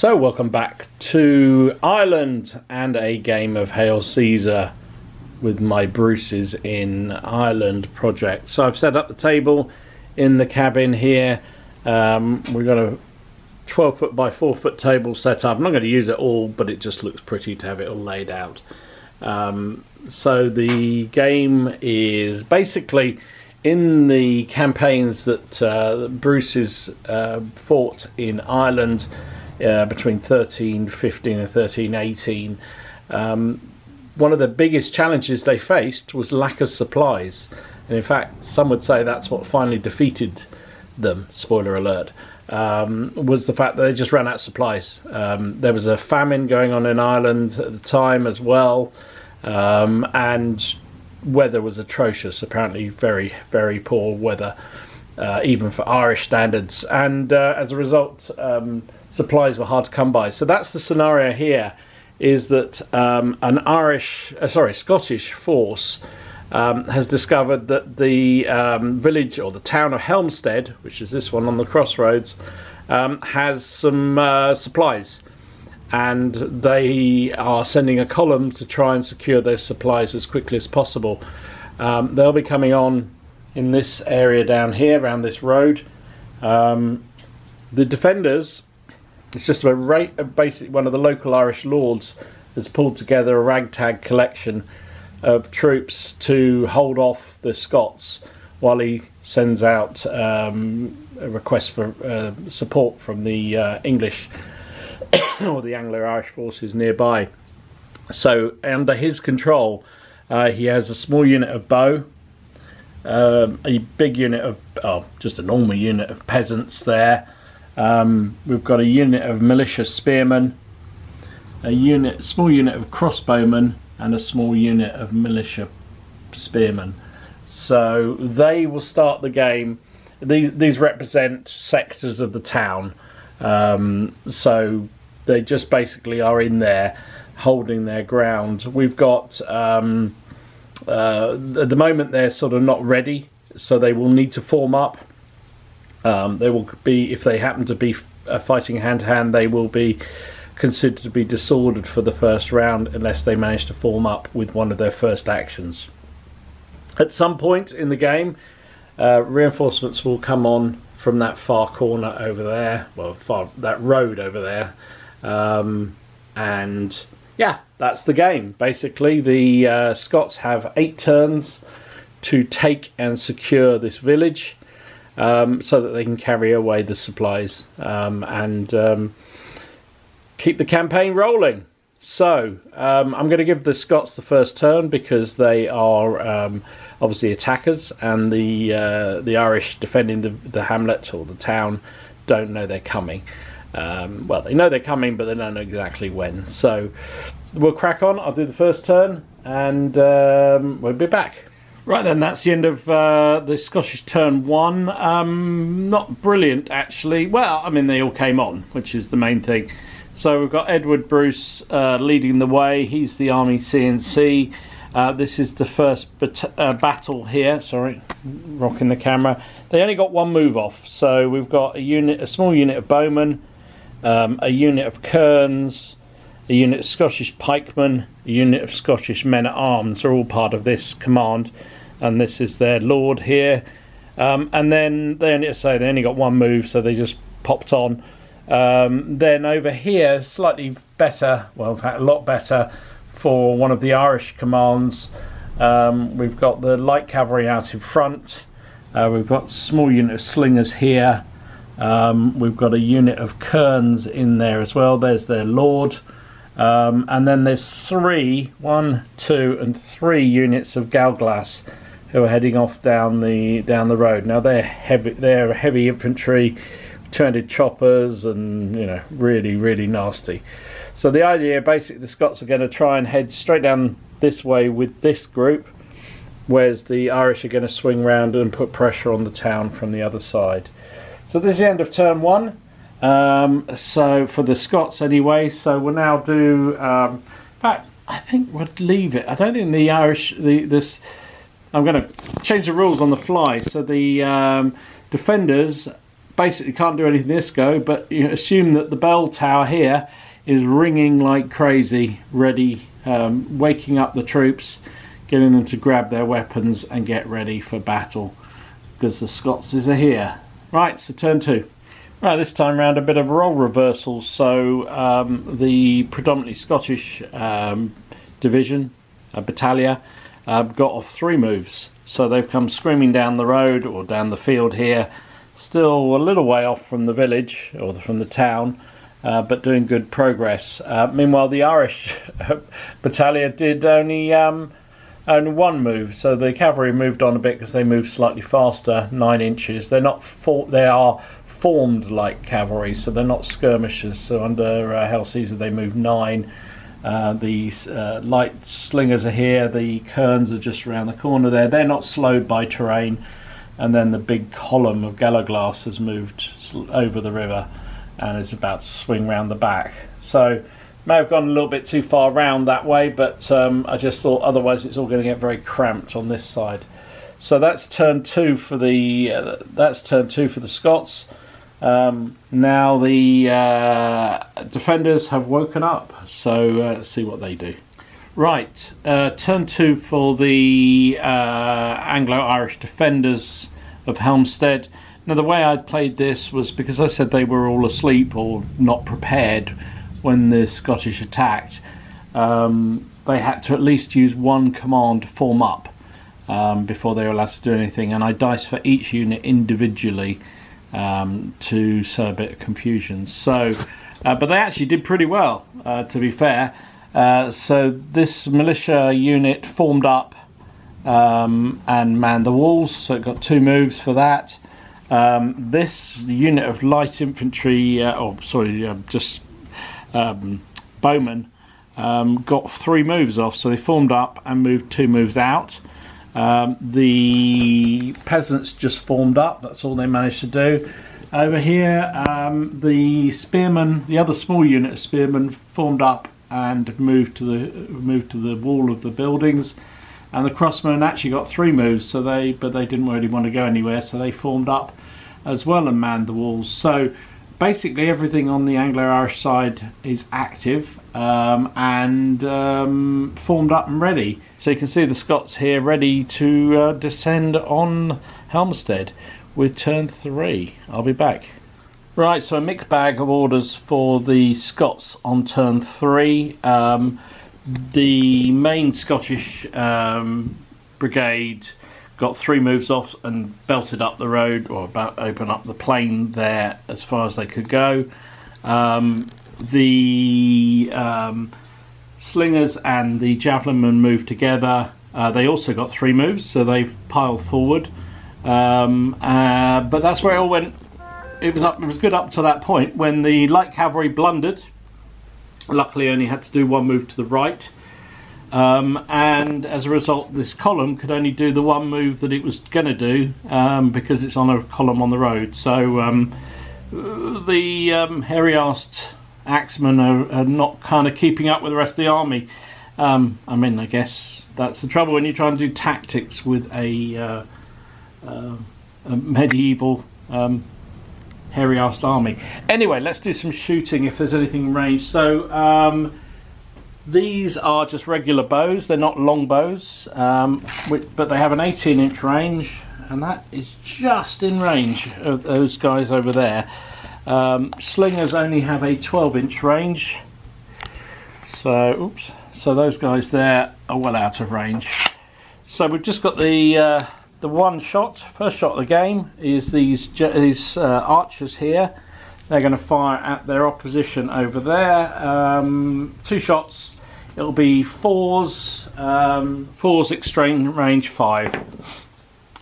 So welcome back to Ireland and a game of Hail Caesar with my Bruces in Ireland project. So I've set up the table in the cabin here. We've got a 12 foot by 4 foot table set up. I'm not going to use it all, but it just looks pretty to have it all laid out. So the game is basically in the campaigns that Bruce's fought in Ireland between 1315 and 1318. One of the biggest challenges they faced was lack of supplies, and in fact some would say that's what finally defeated them, spoiler alert, was the fact that they just ran out of supplies. There was a famine going on in Ireland at the time as well, and weather was atrocious, apparently very, very poor weather, even for Irish standards, and as a result supplies were hard to come by. So that's the scenario here, is that an Scottish force has discovered that the village, or the town of Helmstead, which is this one on the crossroads, has some supplies, and they are sending a column to try and secure those supplies as quickly as possible. They'll be coming on in this area down here, around this road. The defenders, it's just basically one of the local Irish lords has pulled together a ragtag collection of troops to hold off the Scots while he sends out a request for support from the English or the Anglo-Irish forces nearby. So under his control, he has a small unit of bow, a big unit of, just a normal unit of peasants there. We've got a unit of militia spearmen, a small unit of crossbowmen, and a small unit of militia spearmen. So they will start the game. These represent sectors of the town, so they just basically are in there holding their ground. We've got at the moment they're sort of not ready, so they will need to form up. They will be, if they happen to be fighting hand to hand, they will be considered to be disordered for the first round unless they manage to form up with one of their first actions. At some point in the game, reinforcements will come on from that far corner over there, that road over there, and yeah, that's the game. Basically, the Scots have 8 turns to take and secure this village, so that they can carry away the supplies and keep the campaign rolling. So I'm going to give the Scots the first turn because they are obviously attackers, and the Irish defending the hamlet or the town don't know they're coming. Well, they know they're coming, but they don't know exactly when. So we'll crack on. I'll do the first turn, and we'll be back. Right then, that's the end of the Scottish turn 1. Not brilliant, actually. Well, I mean, they all came on, which is the main thing. So we've got Edward Bruce leading the way. He's the Army C&C. This is the first battle here. Sorry, rocking the camera. They only got one move off. So we've got a small unit of bowmen, a unit of kerns, a unit of Scottish pikemen, a unit of Scottish men-at-arms are all part of this command, and this is their lord here. And then they only got one move, so they just popped on. Then over here, slightly better, well, in fact, a lot better for one of the Irish commands. We've got the light cavalry out in front. We've got a small unit of slingers here. We've got a unit of kerns in there as well. There's their lord. And then there's 3 units of Galglass who are heading off down the road. Now they're heavy infantry, 200 choppers, and really, really nasty. So the idea, basically, the Scots are going to try and head straight down this way with this group, whereas the Irish are going to swing round and put pressure on the town from the other side. So this is the end of turn 1. So for the Scots anyway, so we'll now do, in fact, I think we'll leave it. I don't think the Irish, I'm going to change the rules on the fly. So the defenders basically can't do anything this go, but you assume that the bell tower here is ringing like crazy, ready, waking up the troops, getting them to grab their weapons and get ready for battle, because the Scots are here. Right, so turn 2. Right, this time round a bit of role reversal. So the predominantly Scottish division, battalia, got off 3 moves. So they've come screaming down the road or down the field here, still a little way off from the village or from the town, but doing good progress. Meanwhile, the Irish battalia did only 1 move, so the cavalry moved on a bit because they moved slightly faster, 9 inches. They are formed like cavalry, so they're not skirmishers. So under Helmstead they moved 9. The light slingers are here, the kerns are just around the corner there. They're not slowed by terrain. And then the big column of Gallaglass has moved over the river and is about to swing round the back. So may have gone a little bit too far round that way, but I just thought otherwise it's all going to get very cramped on this side. So that's turn 2 for the Scots. Now the defenders have woken up, so let's see what they do. Right, turn 2 for the Anglo-Irish defenders of Helmstead. Now the way I played this was because I said they were all asleep or not prepared when the Scottish attacked. They had to at least use 1 command to form up before they were allowed to do anything, and I diced for each unit individually to sow a bit of confusion. So, but they actually did pretty well, to be fair. So this militia unit formed up and manned the walls, so it got 2 moves for that. This unit of light infantry, bowmen, got 3 moves off, so they formed up and moved 2 moves out. The peasants just formed up, that's all they managed to do. Over here, the spearmen, the other small unit of spearmen, formed up and moved to the wall of the buildings, and the crossmen actually got 3 moves, but they didn't really want to go anywhere, so they formed up as well and manned the walls. So basically everything on the Anglo-Irish side is active and formed up and ready. So you can see the Scots here ready to descend on Helmstead with turn 3. I'll be back. Right, so a mixed bag of orders for the Scots on turn 3. The main Scottish brigade got 3 moves off and belted up the road, or about open up the plain there as far as they could go. The slingers and the javelinmen moved together. They also got 3 moves, so they've piled forward. But that's where it all went. It was good up to that point when the light cavalry blundered. Luckily only had to do 1 move to the right, and as a result this column could only do the 1 move that it was going to do because it's on a column on the road. So the hairy-arsed axemen are not kind of keeping up with the rest of the army. I mean, I guess that's the trouble when you try and do tactics with a medieval hairy-arsed army. Anyway, let's do some shooting if there's anything in range. So these are just regular bows. They're not long bows, but they have an 18-inch range, and that is just in range of those guys over there. Slingers only have a 12-inch range, so those guys there are well out of range. So we've just got the first shot of the game is these archers here. They're going to fire at their opposition over there. 2 shots. It'll be 4s. 4s extreme range 5.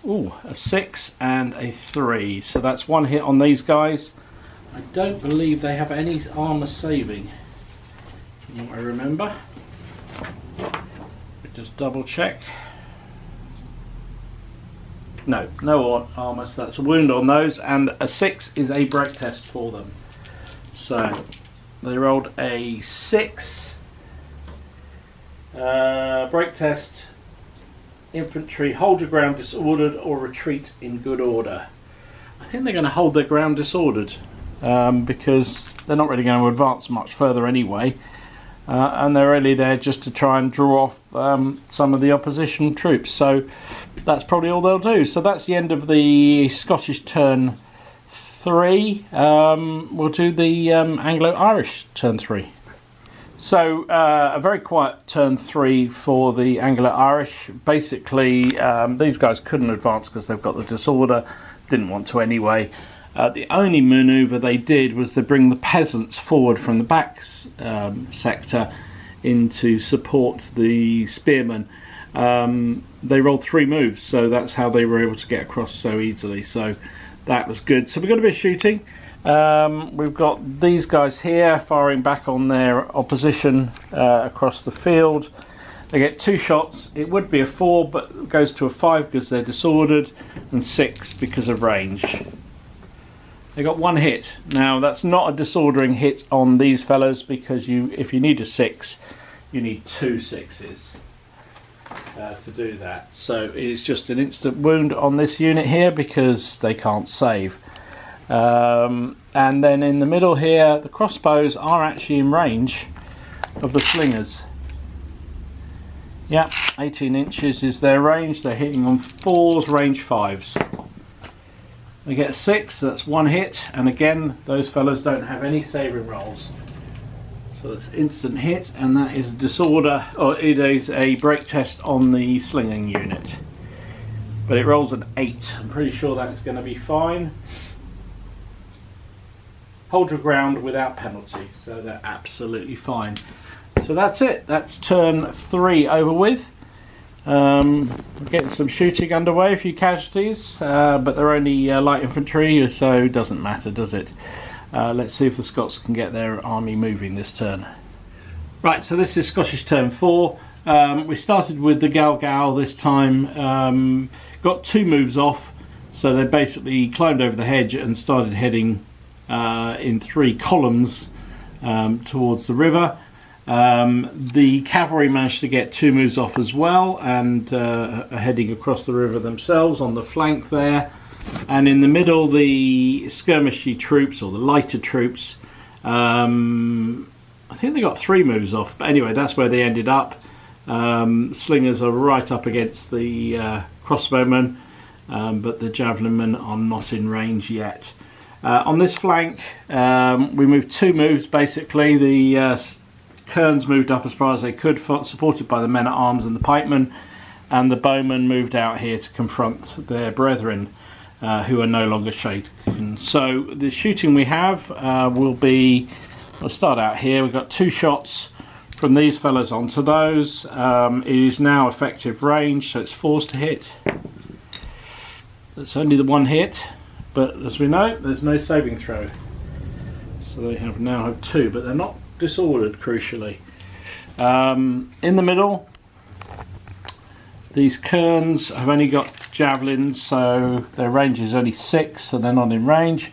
Ooh, a 6 and a 3. So that's 1 hit on these guys. I don't believe they have any armour saving, from what I remember. Just double check. No armour, so that's a wound on those, and a 6 is a break test for them. So they rolled a 6. Break test, infantry, hold your ground disordered or retreat in good order. I think they're going to hold their ground disordered, because they're not really going to advance much further anyway, and they're really there just to try and draw off some of the opposition troops. So that's probably all they'll do. So that's the end of the Scottish turn 3. We'll do the Anglo-Irish turn 3. So a very quiet turn 3 for the Anglo-Irish. Basically, these guys couldn't advance because they've got the disorder, didn't want to anyway. The only manoeuvre they did was to bring the peasants forward from the back sector in to support the spearmen. They rolled 3 moves, so that's how they were able to get across so easily. So that was good. So we've got a bit of shooting. We've got these guys here firing back on their opposition across the field. They get 2 shots. It would be a 4, but goes to a 5 because they're disordered, and 6 because of range. They got 1 hit. Now that's not a disordering hit on these fellows, because if you need a 6, you need 2 6s to do that. So it's just an instant wound on this unit here because they can't save. And then in the middle here, the crossbows are actually in range of the slingers. Yeah, 18 inches is their range. They're hitting on 4s, range 5s. They get a 6, so that's 1 hit, and again those fellows don't have any saving rolls. So it's instant hit, and that is a disorder, or it is a break test on the slinging unit. But it rolls an 8. I'm pretty sure that's going to be fine. Hold your ground without penalty, so they're absolutely fine. So that's it. That's turn 3 over with. Getting some shooting underway, a few casualties, but they're only light infantry, so it doesn't matter, does it? Let's see if the Scots can get their army moving this turn. Right, so this is Scottish turn 4. We started with the Gal this time. Got 2 moves off, so they basically climbed over the hedge and started heading in 3 columns towards the river. The cavalry managed to get 2 moves off as well, and are heading across the river themselves on the flank there. And in the middle, the skirmishy troops, or the lighter troops, I think they got 3 moves off, but anyway, that's where they ended up. Slingers are right up against the crossbowmen, but the javelin men are not in range yet. On this flank, we moved 2 moves basically. The Kerns moved up as far as they could, supported by the men-at-arms and the pikemen, and the bowmen moved out here to confront their brethren, who are no longer shaken. So the shooting we have will be, we'll start out here. We've got 2 shots from these fellas onto those. It is now effective range, so it's 4s to hit. It's only the 1 hit, but as we know, there's no saving throw. So they now have 2, but they're not disordered, crucially. In the middle, these Kerns have only got javelins, so their range is only 6, so they're not in range.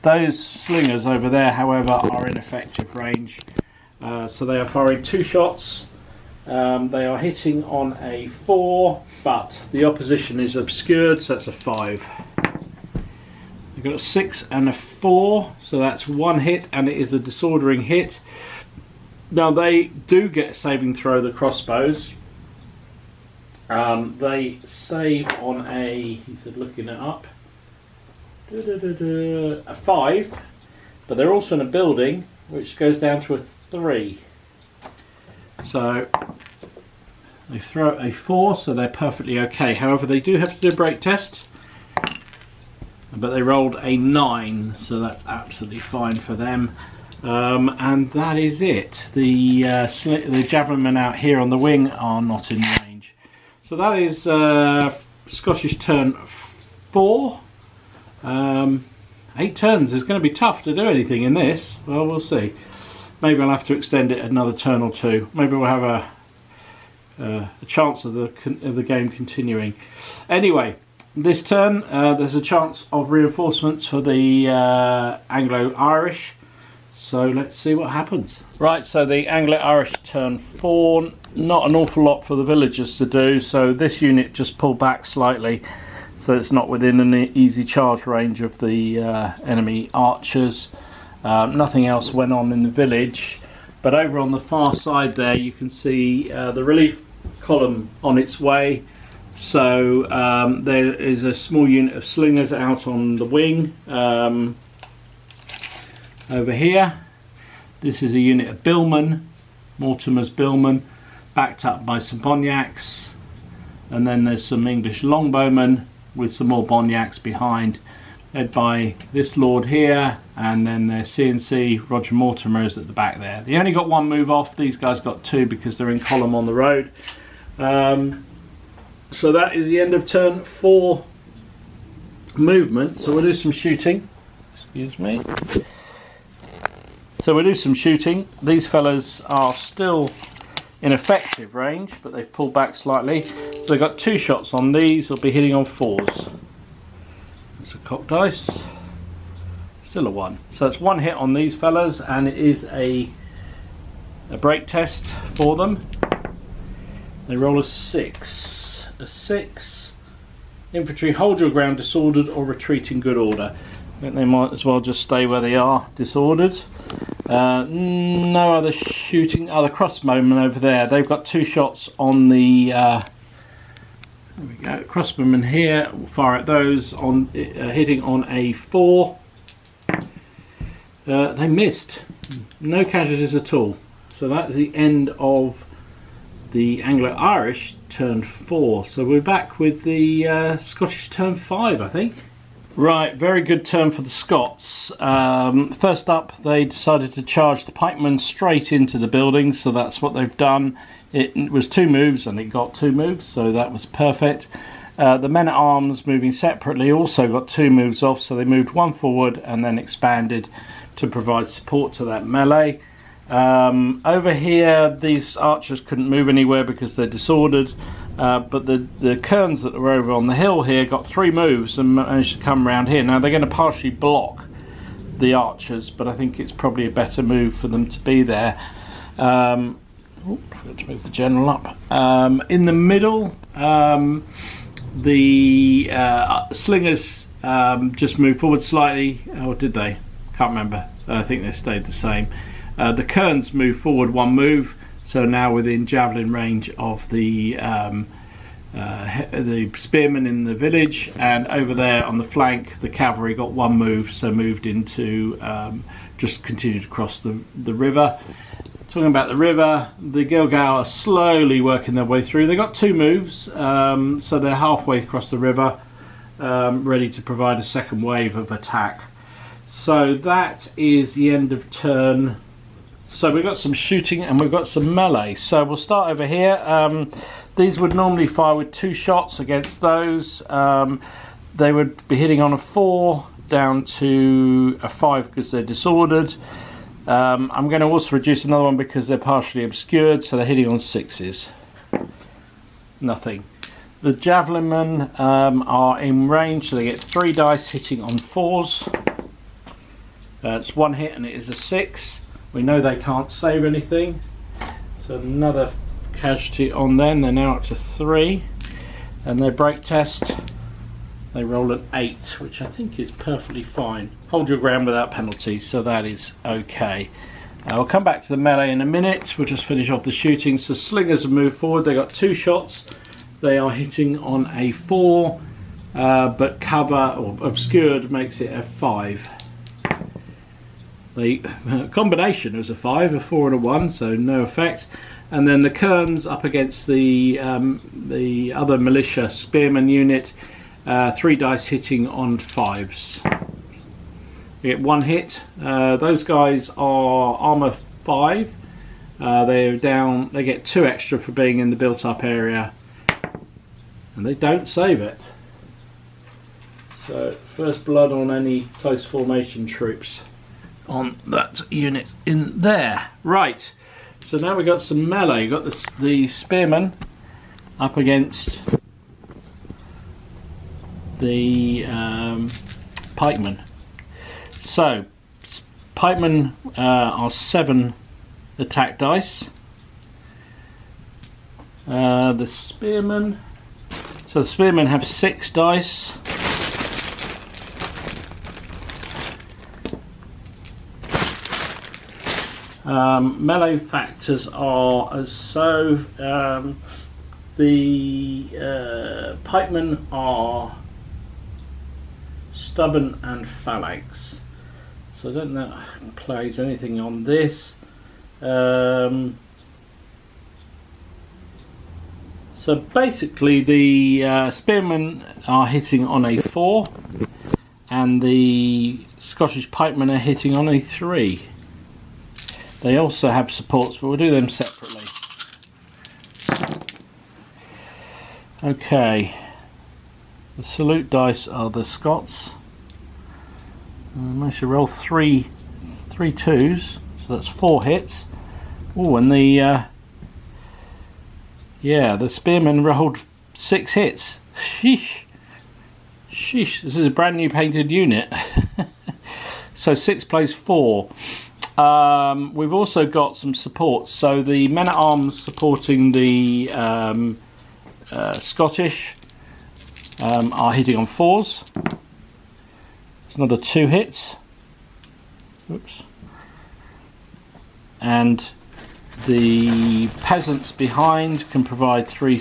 Those slingers over there, however, are in effective range, so they are firing 2 shots. They are hitting on a 4, but the opposition is obscured, so that's a 5. They've got a 6 and a 4, so that's 1 hit, and it is a disordering hit. Now they do get a saving throw, the crossbows. They save on a, he said looking it up, a 5, but they're also in a building which goes down to a 3. So they throw a 4, so they're perfectly okay. However, they do have to do a break test, but they rolled a 9, so that's absolutely fine for them. And that is it. The javelin men out here on the wing are not in range. So that is Scottish turn 4. 8 turns. It's going to be tough to do anything in this. Well, we'll see. Maybe I'll have to extend it another turn or 2. Maybe we'll have a chance of the game continuing. Anyway, this turn there's a chance of reinforcements for the Anglo-Irish. So let's see what happens. Right, so the Anglo-Irish turn 4, not an awful lot for the villagers to do, so this unit just pulled back slightly. so it's not within an easy charge range of the enemy archers. Nothing else went on in the village, but over on the far side there you can see the relief column on its way. So there is a small unit of slingers out on the wing over here. This is a unit of billmen, Mortimer's billmen, backed up by some Bonyaks, and then there's some English longbowmen with some more Bonyaks behind, led by this lord here, and then their CNC Roger Mortimer is at the back there. They only got one move off, these guys got two because they're in column on the road. So that is the end of turn 4 movement. So we'll do some shooting. Excuse me. So we'll do some shooting. These fellas are still in effective range, but they've pulled back slightly. So they've got 2 shots on these. They'll be hitting on 4s. That's a cock dice. Still a 1. So it's 1 hit on these fellas, and it is a break test for them. They roll a 6. A 6. Infantry, hold your ground disordered or retreat in good order. I think they might as well just stay where they are, disordered. No other shooting. The crossbowmen over there. They've got 2 shots on the. There we go. Crossbowmen here. We'll fire at those on hitting on a 4. They missed. No casualties at all. So that's the end of the Anglo-Irish turn 4. So we're back with the Scottish turn 5, I think. Right, very good turn for the Scots. First up, they decided to charge the pikemen straight into the building, so that's what they've done. It was 2 moves, and it got 2 moves, so that was perfect. The men-at-arms moving separately also got 2 moves off, so they moved 1 forward and then expanded to provide support to that melee. Over here, these archers couldn't move anywhere because they're disordered, but the kerns that were over on the hill here got 3 moves and managed to come around here. Now they're going to partially block the archers, but I think it's probably a better move for them to be there. Forgot to move the general up. In the middle, the slingers just moved forward slightly, or did they? Can't remember. I think they stayed the same. The kerns moved forward 1 move, so now within javelin range of the spearmen in the village, and over there on the flank the cavalry got 1 move, so moved into just continued across the river. Talking about the river, the Gilgal are slowly working their way through. They got 2 moves, so they're halfway across the river, ready to provide a second wave of attack. So that is the end of turn. So we've got some shooting and we've got some melee. So we'll start over here. These would normally fire with 2 shots against those. They would be hitting on a 4 down to a 5 because they're disordered. I'm going to also reduce another one because they're partially obscured, so they're hitting on 6s. Nothing. The javelin men are in range, so they get 3 dice hitting on 4s. It's 1 hit and it is a 6. We know they can't save anything, so another casualty on them. They're now up to 3, and their break test, they roll an 8, which I think is perfectly fine. Hold your ground without penalty, so that is okay. We'll come back to the melee in a minute. We'll just finish off the shooting. So slingers have moved forward. They got 2 shots. They are hitting on a 4, but cover or obscured makes it a 5. The combination was a 5, a 4 and a 1, so no effect. And then the kerns up against the other militia spearman unit, 3 dice hitting on 5s. We get 1 hit. Those guys are armor 5. They're down. They get 2 extra for being in the built-up area, and they don't save it. So first blood on any close formation troops on that unit in there. Right, so now we've got some melee. We've got the spearmen up against the pikemen. So pikemen are 7 attack dice. The spearmen So the spearmen have 6 dice. Melee factors are as so. The pikemen are stubborn and phalanx. So I don't know if it plays anything on this. So basically the spearmen are hitting on a 4 and the Scottish pikemen are hitting on a 3. They also have supports, but we'll do them separately. Okay, the salute dice are the Scots. I managed to roll three 2s, so that's 4 hits. Oh, and the spearmen rolled 6 hits. Sheesh. Sheesh, this is a brand new painted unit. So 6 plays 4. We've also got some support. So the men-at-arms supporting the Scottish are hitting on 4s. It's another 2 hits. Oops. And the peasants behind can provide 3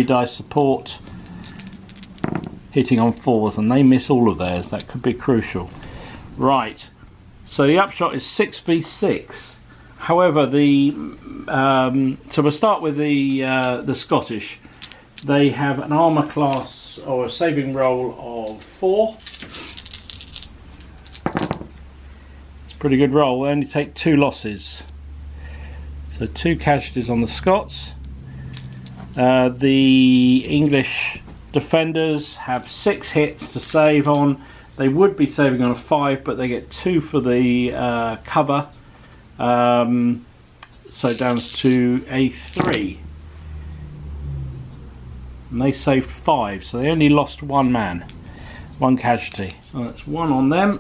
dice support, hitting on 4s, and they miss all of theirs. That could be crucial. Right. So the upshot is 6v6. However, so we'll start with the Scottish. They have an armour class or a saving roll of 4. It's a pretty good roll. They only take 2 losses. So 2 casualties on the Scots. The English defenders have 6 hits to save on. They would be saving on a 5, but they get 2 for the cover. So down to a 3. And they saved 5, so they only lost 1 man. 1 casualty. So that's 1 on them.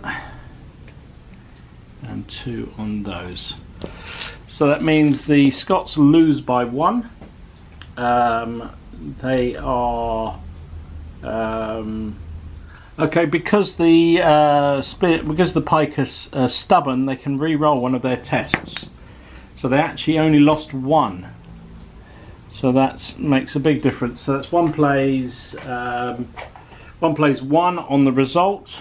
And 2 on those. So that means the Scots lose by 1. They are... okay, because the pike is stubborn, they can re-roll one of their tests. So they actually only lost 1. So that makes a big difference. So that's 1 plays 1 on the result.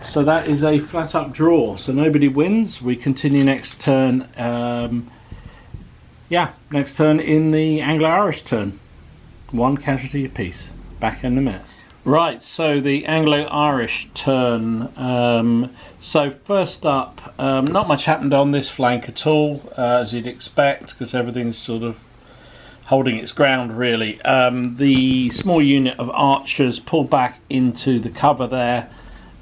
So that is a flat-up draw. So nobody wins. We continue next turn. Next turn in the Anglo-Irish turn. 1 casualty apiece. Back in a minute. Right, so the Anglo-Irish turn. So first up, not much happened on this flank at all, as you'd expect, because everything's sort of holding its ground, really. The small unit of archers pulled back into the cover there,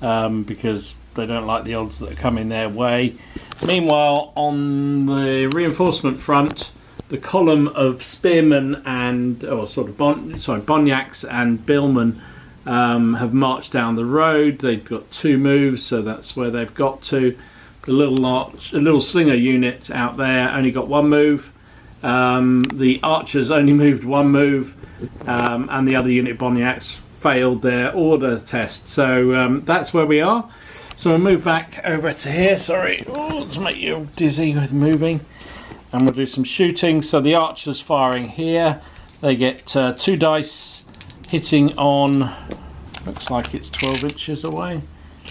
because they don't like the odds that are coming their way. Meanwhile, on the reinforcement front, the column of spearmen and Bonyaks and billmen have marched down the road. They've got 2 moves, so that's where they've got to. The little slinger unit out there only got 1 move. The archers only moved 1 move, and the other unit, Bonyaks, failed their order test. So that's where we are. So we'll move back over to here. Sorry, to make you dizzy with moving. And we'll do some shooting. So the archers firing here. They get 2 dice. Hitting on, looks like it's 12 inches away.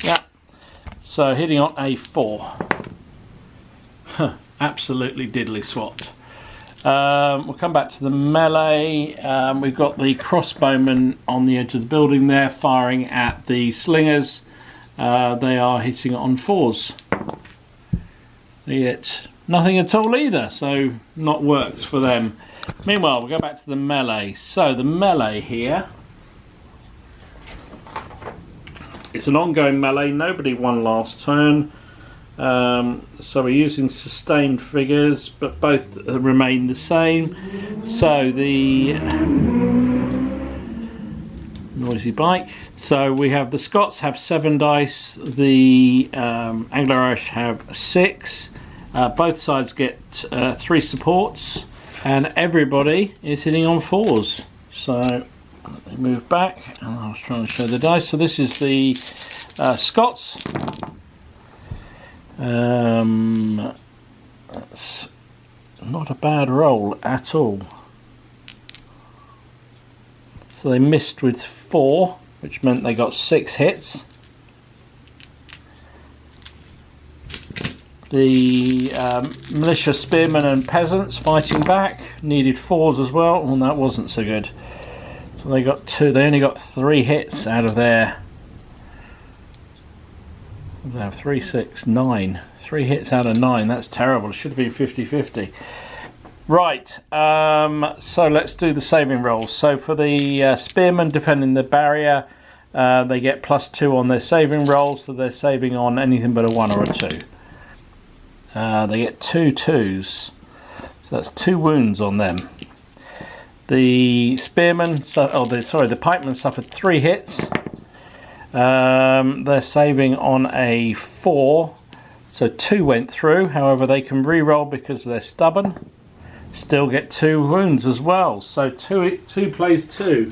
Yeah. So hitting on a 4. Absolutely diddly swapped. We'll come back to the melee. We've got the crossbowmen on the edge of the building there, firing at the slingers. They are hitting on 4s. They get nothing at all either, so not worked for them. Meanwhile, we'll go back to the melee. So the melee here, it's an ongoing melee. Nobody won last turn. So we're using sustained figures, but both remain the same. So the noisy bike. So we have the Scots have 7 dice. The Anglo-Irish have 6. Both sides get 3 supports. And everybody is hitting on 4s. So Let me move back, and I was trying to show the dice. So this is the Scots. That's not a bad roll at all. So they missed with 4, which meant they got 6 hits. The militia spearmen and peasants fighting back needed 4s as well, and that wasn't so good. So they got 2. They only got 3 hits out of their. They have 3, 6, 9. 3 hits out of 9. That's terrible. It should have been 50-50. Right. So let's do the saving rolls. So for the spearmen defending the barrier, they get +2 on their saving roll, so they're saving on anything but a 1 or a 2. They get 2 2s, so that's 2 wounds on them. The spearmen, the pikemen suffered 3 hits. They're saving on a 4, so 2 went through. However, they can re-roll because they're stubborn. Still get 2 wounds as well. So 2 plays 2.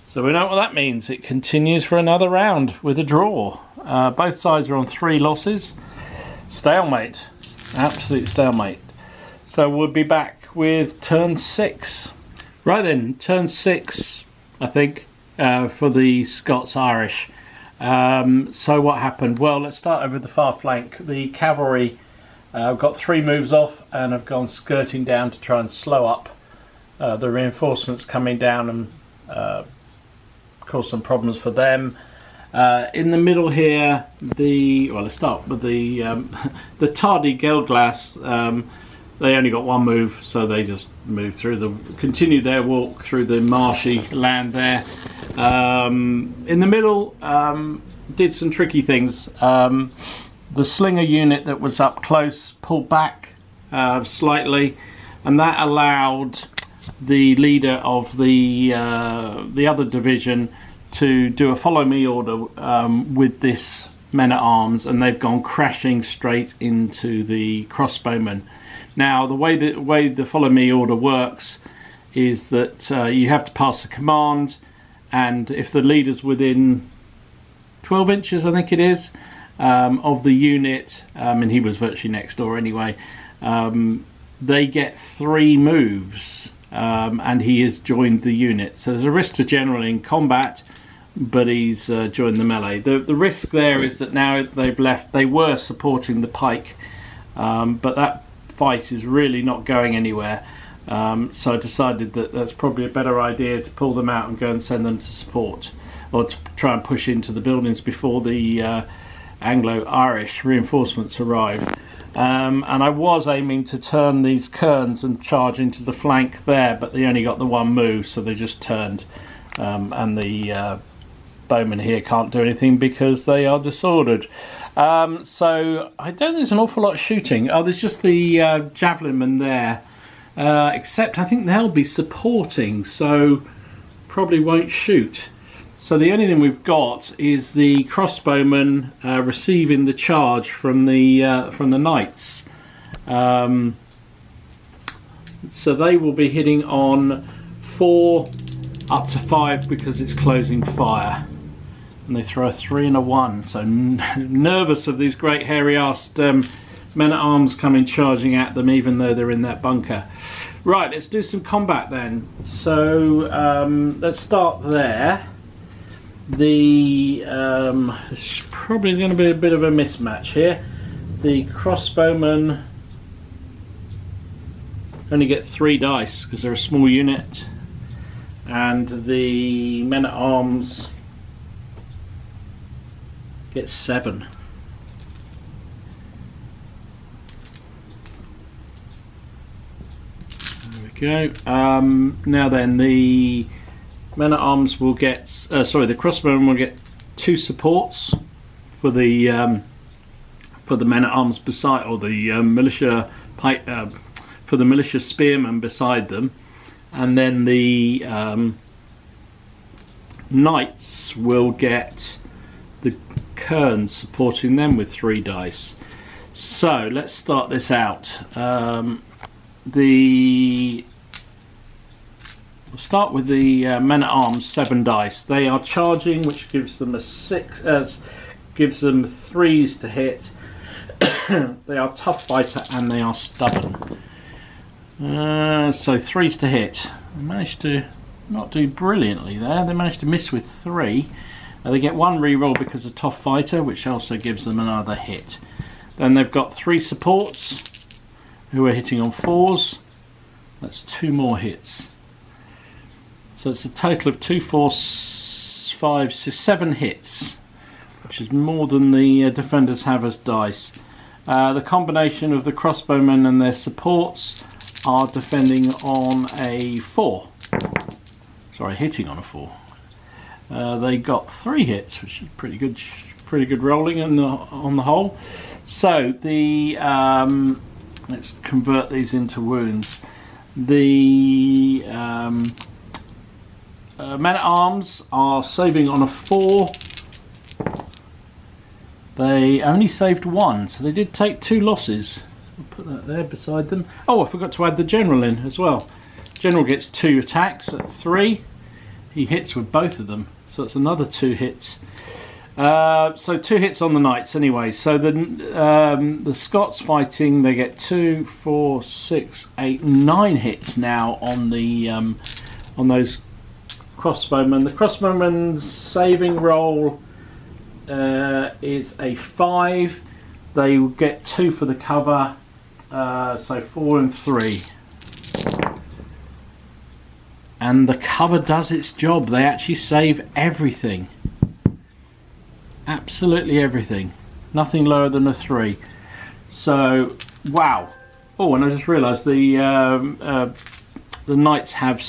So we know what that means. It continues for another round with a draw. Both sides are on 3 losses. Stalemate. Absolute stalemate. So we'll be back with turn 6. Right then, turn 6, I think, for the Scots-Irish. So what happened? Well, let's start over the far flank. The cavalry got 3 moves off and have gone skirting down to try and slow up the reinforcements coming down and cause some problems for them. In the middle here, let's start with the tardy Gelglass. They only got 1 move, so they just moved through continue their walk through the marshy land there. In the middle, did some tricky things. The slinger unit that was up close pulled back slightly, and that allowed the leader of the other division to do a follow me order with this men-at-arms, and they've gone crashing straight into the crossbowmen. Now, the way the follow me order works is that you have to pass a command, and if the leader's within 12 inches, I think it is, of the unit, and he was virtually next door anyway, they get 3 moves, and he has joined the unit. So there's a risk to general in combat, but he's joined the melee. The risk there is that now they've left. They were supporting the pike, but that fight is really not going anywhere. So I decided that that's probably a better idea to pull them out and go and send them to support, or to try and push into the buildings before the Anglo-Irish reinforcements arrive. And I was aiming to turn these kerns and charge into the flank there, but they only got the 1 move, so they just turned. And the bowmen here can't do anything because they are disordered. So I don't think there's an awful lot of shooting. Oh, there's just the javelin men there. Except I think they'll be supporting, so probably won't shoot. So the only thing we've got is the crossbowmen receiving the charge from the knights. So they will be hitting on 4 up to 5 because it's closing fire. And they throw a 3 and a 1. So nervous of these great hairy-assed men-at-arms coming charging at them, even though they're in that bunker. Right, let's do some combat then. So let's start there. It's probably going to be a bit of a mismatch here. The crossbowmen only get 3 dice because they're a small unit, and the men-at-arms get 7. There we go. Now then, the men-at-arms will get, the crossbowmen will get 2 supports for the men-at-arms beside, or the militia for the militia spearmen beside them, and then the knights will get the kerns supporting them with 3 dice. So let's start this out. we'll start with the men-at-arms 7 dice. They are charging, which gives them a 6. Gives them 3s to hit. They are tough fighter and they are stubborn. So 3s to hit. They managed to not do brilliantly there. They managed to miss with 3. They get 1 reroll because of tough fighter, which also gives them another hit. Then they've got 3 supports who are hitting on 4s. That's 2 more hits. So it's a total of 2, 4, 5, 6, 7 hits, which is more than the defenders have as dice. The combination of the crossbowmen and their supports are defending on a 4. Sorry, hitting on a 4. They got 3 hits, which is pretty good rolling on the whole. So the let's convert these into wounds. The men-at-arms are saving on a 4. They only saved 1, so they did take 2 losses. I'll put that there beside them. Oh, I forgot to add the general in as well. General gets 2 attacks at 3. He hits with both of them, so it's another 2 hits. So 2 hits on the knights anyway. So the Scots fighting, they get 2, 4, 6, 8, 9 hits now on the on those crossbowmen. The crossbowmen's saving roll is a 5. They will get 2 for the cover, so 4 and 3. And the cover does its job. They actually save everything. Absolutely everything. Nothing lower than a 3. So, wow. Oh, and I just realised the knights have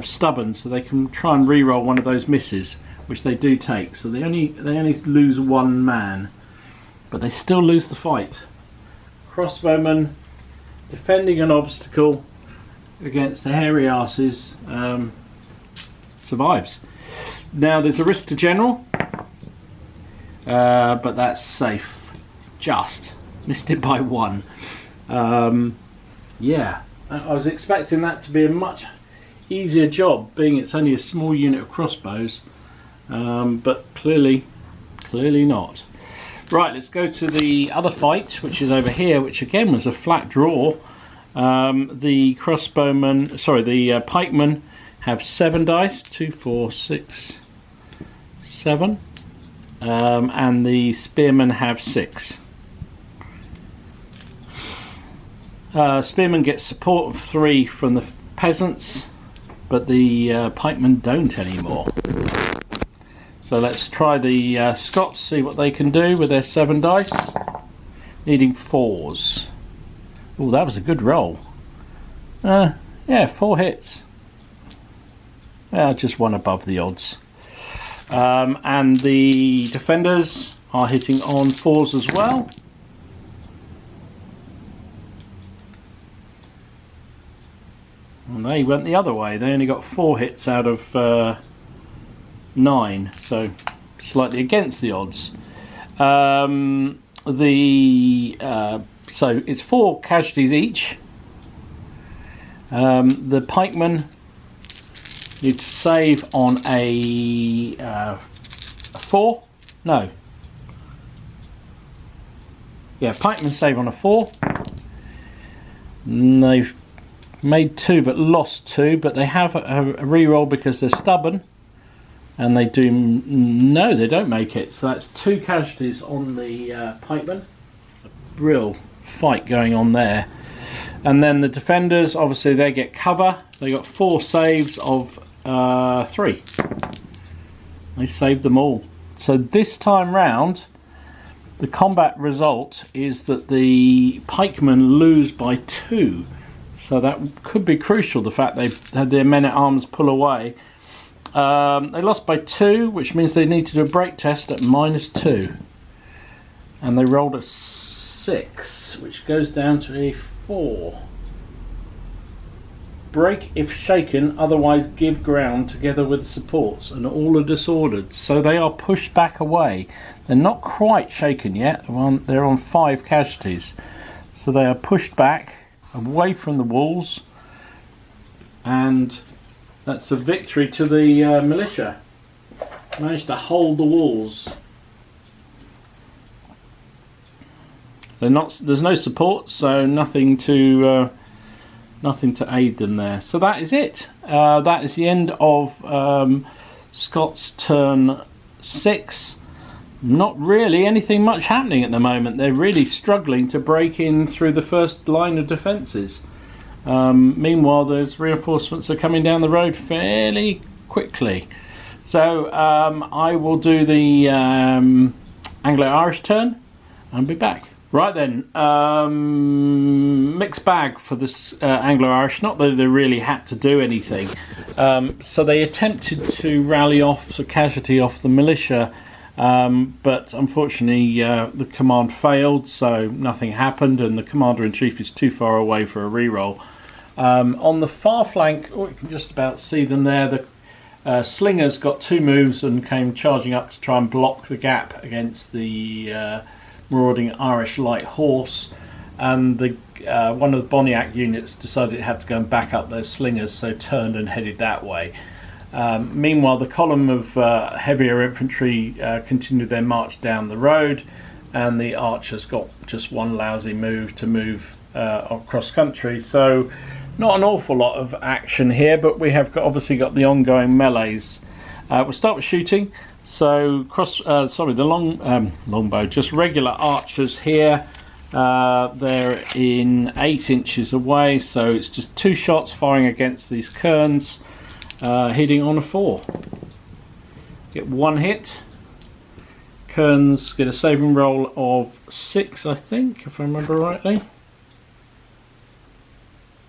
stubborn, so they can try and re-roll one of those misses, which they do take. So they only lose 1 man, but they still lose the fight. Crossbowman defending an obstacle against the hairy asses survives. Now there's a risk to general, but that's safe. Just missed it by 1. Yeah, I was expecting that to be a much easier job, being it's only a small unit of crossbows, but clearly not. Right, let's go to the other fight, which is over here, which again was a flat draw. The pikemen have 7 dice, 2, 4, 6, 7, and the spearmen have 6. Spearmen get support of 3 from the peasants, but the pikemen don't anymore. So let's try the Scots, see what they can do with their 7 dice. Needing 4s. Oh, that was a good roll. Yeah, 4 hits. Yeah, just 1 above the odds. And the defenders are hitting on 4s as well. And they went the other way. They only got 4 hits out of 9, so slightly against the odds. So it's 4 casualties each. The pikemen need to save on a 4. No. Yeah, pikemen save on a 4. And they've made 2 but lost 2, but they have a re-roll because they're stubborn. And they do... No, they don't make it. So that's 2 casualties on the pikemen. A real fight going on there. And then the defenders, obviously they get cover. They got 4 saves of 3. They saved them all. So this time round, the combat result is that the pikemen lose by 2. So that could be crucial, the fact they had their men-at-arms pull away. They lost by 2, which means they need to do a break test at -2. And they rolled a 6, which goes down to a 4. Break if shaken, otherwise give ground together with supports, and all are disordered. So they are pushed back away. They're not quite shaken yet. They're on 5 casualties. So they are pushed back away from the walls, and that's a victory to the militia. Managed to hold the walls. There's no support, so nothing to aid them there. So that is it. That is the end of Scots turn 6. Not really anything much happening at the moment. They're really struggling to break in through the first line of defences. Meanwhile, those reinforcements are coming down the road fairly quickly. So I will do the Anglo-Irish turn and be back. Right then, mixed bag for this Anglo-Irish. Not that they really had to do anything. So they attempted to rally off a casualty off the militia, but unfortunately the command failed, so nothing happened, and the commander-in-chief is too far away for a reroll. On the far flank, you can just about see them there. The slingers got 2 moves and came charging up to try and block the gap against the marauding Irish light horse, and the one of the Boniac units decided it had to go and back up those slingers, so turned and headed that way. Meanwhile, the column of heavier infantry continued their march down the road, and the archers got just one lousy move to move across country. So not an awful lot of action here, but we have obviously got the ongoing melees. We'll start with shooting. So the longbow, just regular archers here. They're in 8 inches away, so it's just 2 shots firing against these kerns, hitting on a 4. Get 1 hit. Kerns get a saving roll of 6, I think, if I remember rightly.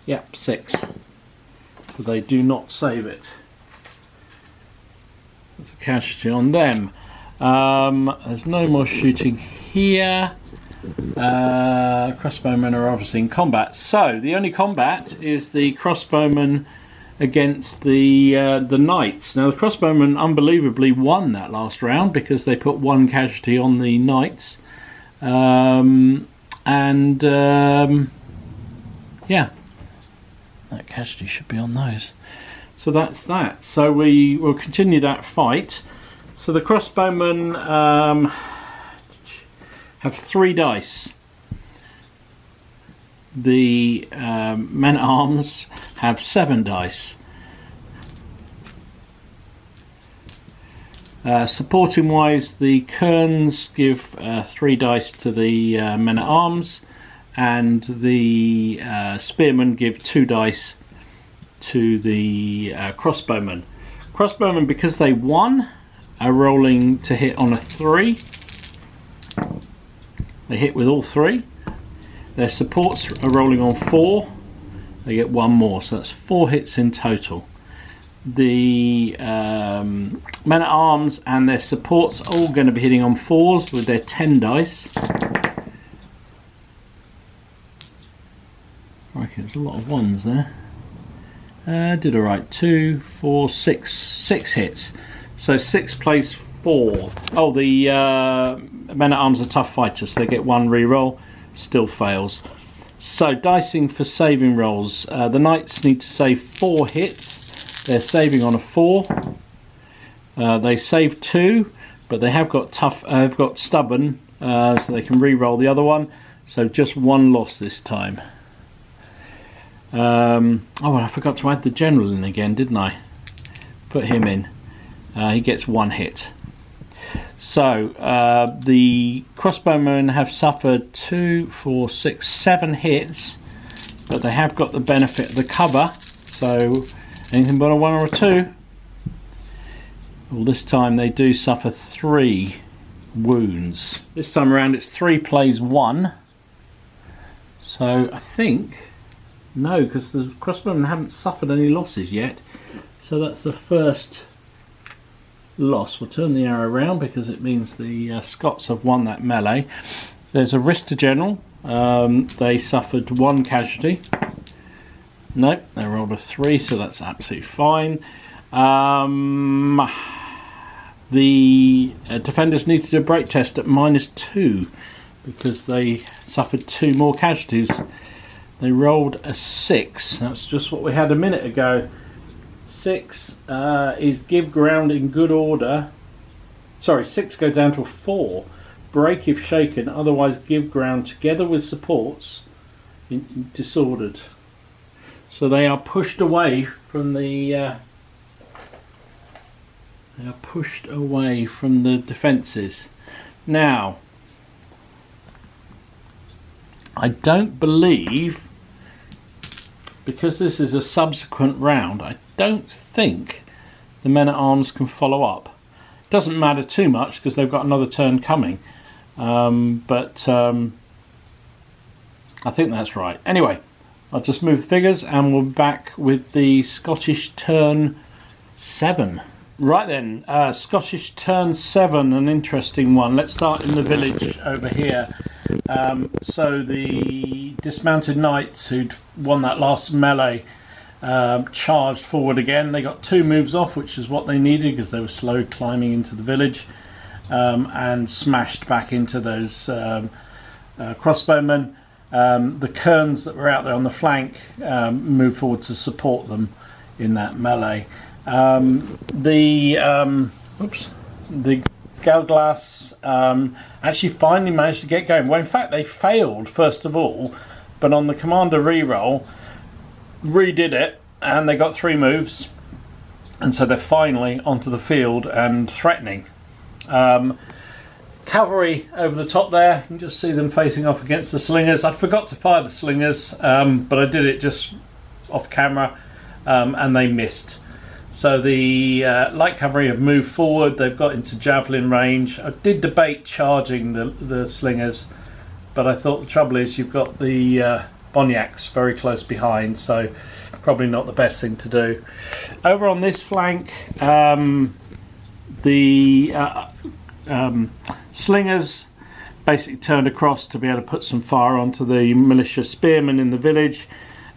Yep, 6. So they do not save it. There's a casualty on them. There's no more shooting here. Crossbowmen are obviously in combat. So the only combat is the crossbowmen against the knights. Now the crossbowmen unbelievably won that last round because they put 1 casualty on the knights. Yeah, that casualty should be on those. So that's that. So we will continue that fight. So the crossbowmen have 3 dice. The men-at-arms have 7 dice. Supporting wise, the kerns give 3 dice to the men-at-arms, and the spearmen give 2 dice to the crossbowmen. Crossbowmen, because they won, are rolling to hit on a 3. They hit with all 3. Their supports are rolling on 4. They get 1 more, so that's 4 hits in total. The men-at-arms and their supports are all going to be hitting on 4s with their 10 dice. Okay, there's a lot of 1s there. Did alright. 2, 4, 6 hits. So 6 plays 4. Oh, the men-at-arms are tough fighters, so they get 1 reroll. Still fails. So dicing for saving rolls. The knights need to save 4 hits. They're saving on a 4. They save 2, but they have got they've got stubborn, so they can re-roll the other one. So just 1 loss this time. Oh, I forgot to add the general in again, didn't I? Put him in. He gets 1 hit. So the crossbowmen have suffered 2, 4, 6, 7 hits, but they have got the benefit of the cover. So anything but a 1 or a 2. Well, this time they do suffer 3 wounds. This time around it's 3 plays 1. So I think, no, because the crossbowmen haven't suffered any losses yet. So that's the first loss. We'll turn the arrow around because it means the Scots have won that melee. There's a risk to general. They suffered 1 casualty. Nope, they rolled a 3, so that's absolutely fine. The defenders need to do a break test at -2 because they suffered 2 more casualties. They rolled a 6. That's just what we had a minute ago. 6 is give ground in good order. Sorry, 6 goes down to a 4. Break if shaken, otherwise give ground together with supports in disordered. So they are pushed away from the defences. Now, I don't believe, because this is a subsequent round, I don't think the men-at-arms can follow up. It doesn't matter too much because they've got another turn coming. But I think that's right. Anyway, I'll just move the figures and we'll be back with the Scottish turn 7. Right then, Scottish turn 7, an interesting one. Let's start in the village over here. So the dismounted knights who'd won that last melee charged forward again. They got 2 moves off, which is what they needed because they were slow climbing into the village. And smashed back into those crossbowmen. The kerns that were out there on the flank moved forward to support them in that melee. The Galglas actually finally managed to get going. Well, in fact, they failed first of all, but on the commander reroll, redid it, and they got 3 moves, and so they're finally onto the field and threatening. Cavalry over the top there, you can just see them facing off against the slingers. I forgot to fire the slingers, but I did it just off camera, and they missed. So the light cavalry have moved forward. They've got into javelin range. I did debate charging the slingers, but I thought the trouble is you've got the Boniacs very close behind, so probably not the best thing to do. Over on this flank, the slingers basically turned across to be able to put some fire onto the militia spearmen in the village.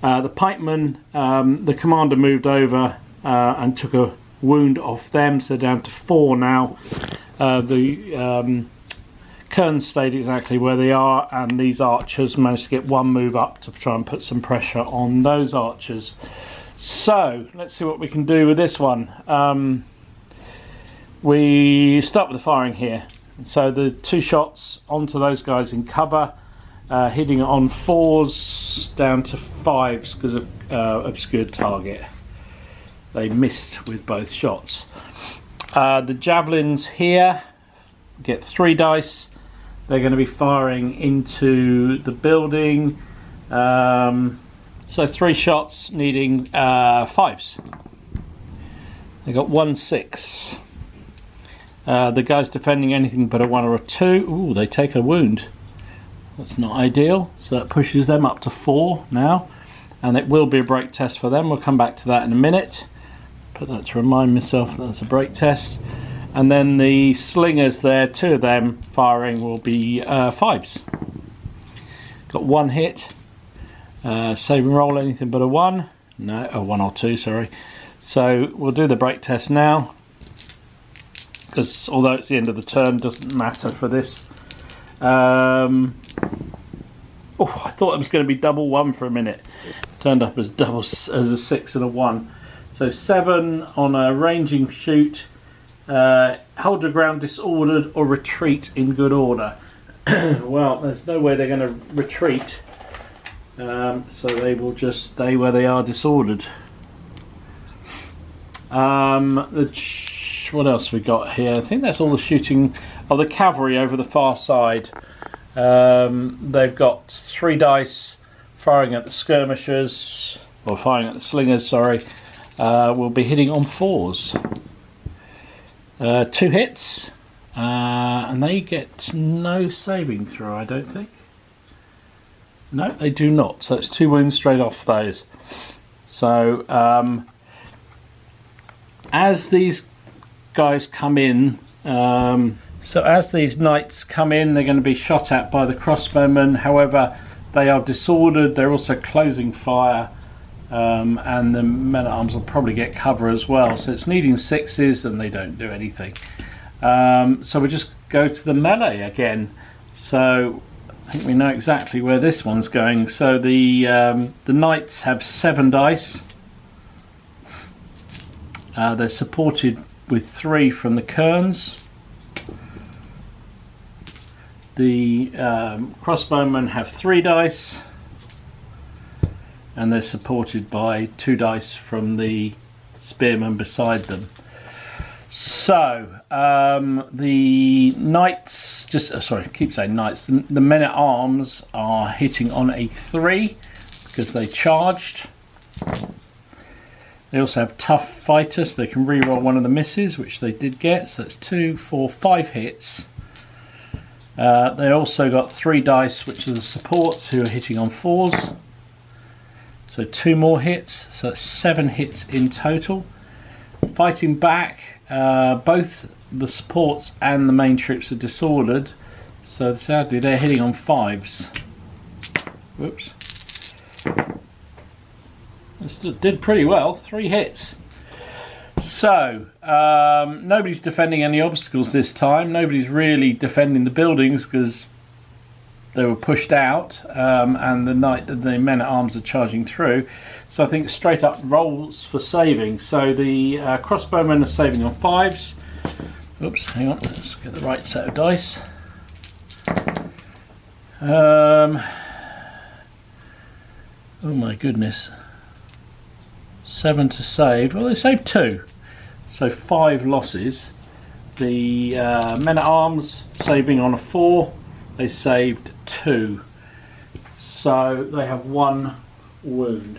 The pikemen, the commander moved over and took a wound off them, so they're down to 4 now. The kerns stayed exactly where they are, and these archers managed to get 1 move up to try and put some pressure on those archers. So let's see what we can do with this one. We start with the firing here. So the 2 shots onto those guys in cover, hitting on 4s down to 5s because of obscured target. They missed with both shots. The javelins here get 3 dice. They're going to be firing into the building. So 3 shots needing 5s. They got 1 6. The guys defending anything but a 1 or a 2. Ooh, they take a wound. That's not ideal. So that pushes them up to 4 now. And it will be a break test for them. We'll come back to that in a minute. Put that to remind myself that that's a break test. And then the slingers there, 2 of them firing will be 5s. Got 1 hit. Save and roll anything but a 1. No, a 1 or 2, sorry. So we'll do the break test now, because although it's the end of the turn, doesn't matter for this. Oh, I thought it was going to be double 1 for a minute. Turned up as as a 6 and a 1. So 7 on a ranging shoot. Hold your ground disordered or retreat in good order. Well, there's no way they're going to retreat. So they will just stay where they are disordered. What else we got here? I think that's all the shooting of the cavalry over the far side. They've got 3 dice firing at the skirmishers, or firing at the slingers, sorry. Will be hitting on 4s. 2 hits, and they get no saving throw, I don't think. No, they do not. So it's 2 wounds straight off those. So as these guys come in, so as these knights come in, they're going to be shot at by the crossbowmen. However, they are disordered. They're also closing fire, and the men-at-arms will probably get cover as well. So it's needing 6s, and they don't do anything. So we just go to the melee again. So I think we know exactly where this one's going. So the knights have 7 dice. They're supported with 3 from the kerns. The crossbowmen have 3 dice, and they're supported by 2 dice from the spearmen beside them. So the knights, sorry, I keep saying knights. The men at arms are hitting on a 3 because they charged. They also have tough fighters, so they can re-roll one of the misses, which they did get. So that's 2, 4, 5 hits. They also got 3 dice, which are the supports, who are hitting on 4s. So 2 more hits, so that's 7 hits in total. Fighting back, both the supports and the main troops are disordered, so sadly they're hitting on 5s. Whoops. They did pretty well, 3 hits. So, nobody's defending any obstacles this time. Nobody's really defending the buildings because they were pushed out, and the men at arms are charging through. So I think straight up rolls for saving. So the crossbowmen are saving on 5s. Oops, hang on, let's get the right set of dice. Oh my goodness. 7 to save. Well, they saved 2. So 5 losses. The men at arms saving on a 4. They saved 2. So they have 1 wound.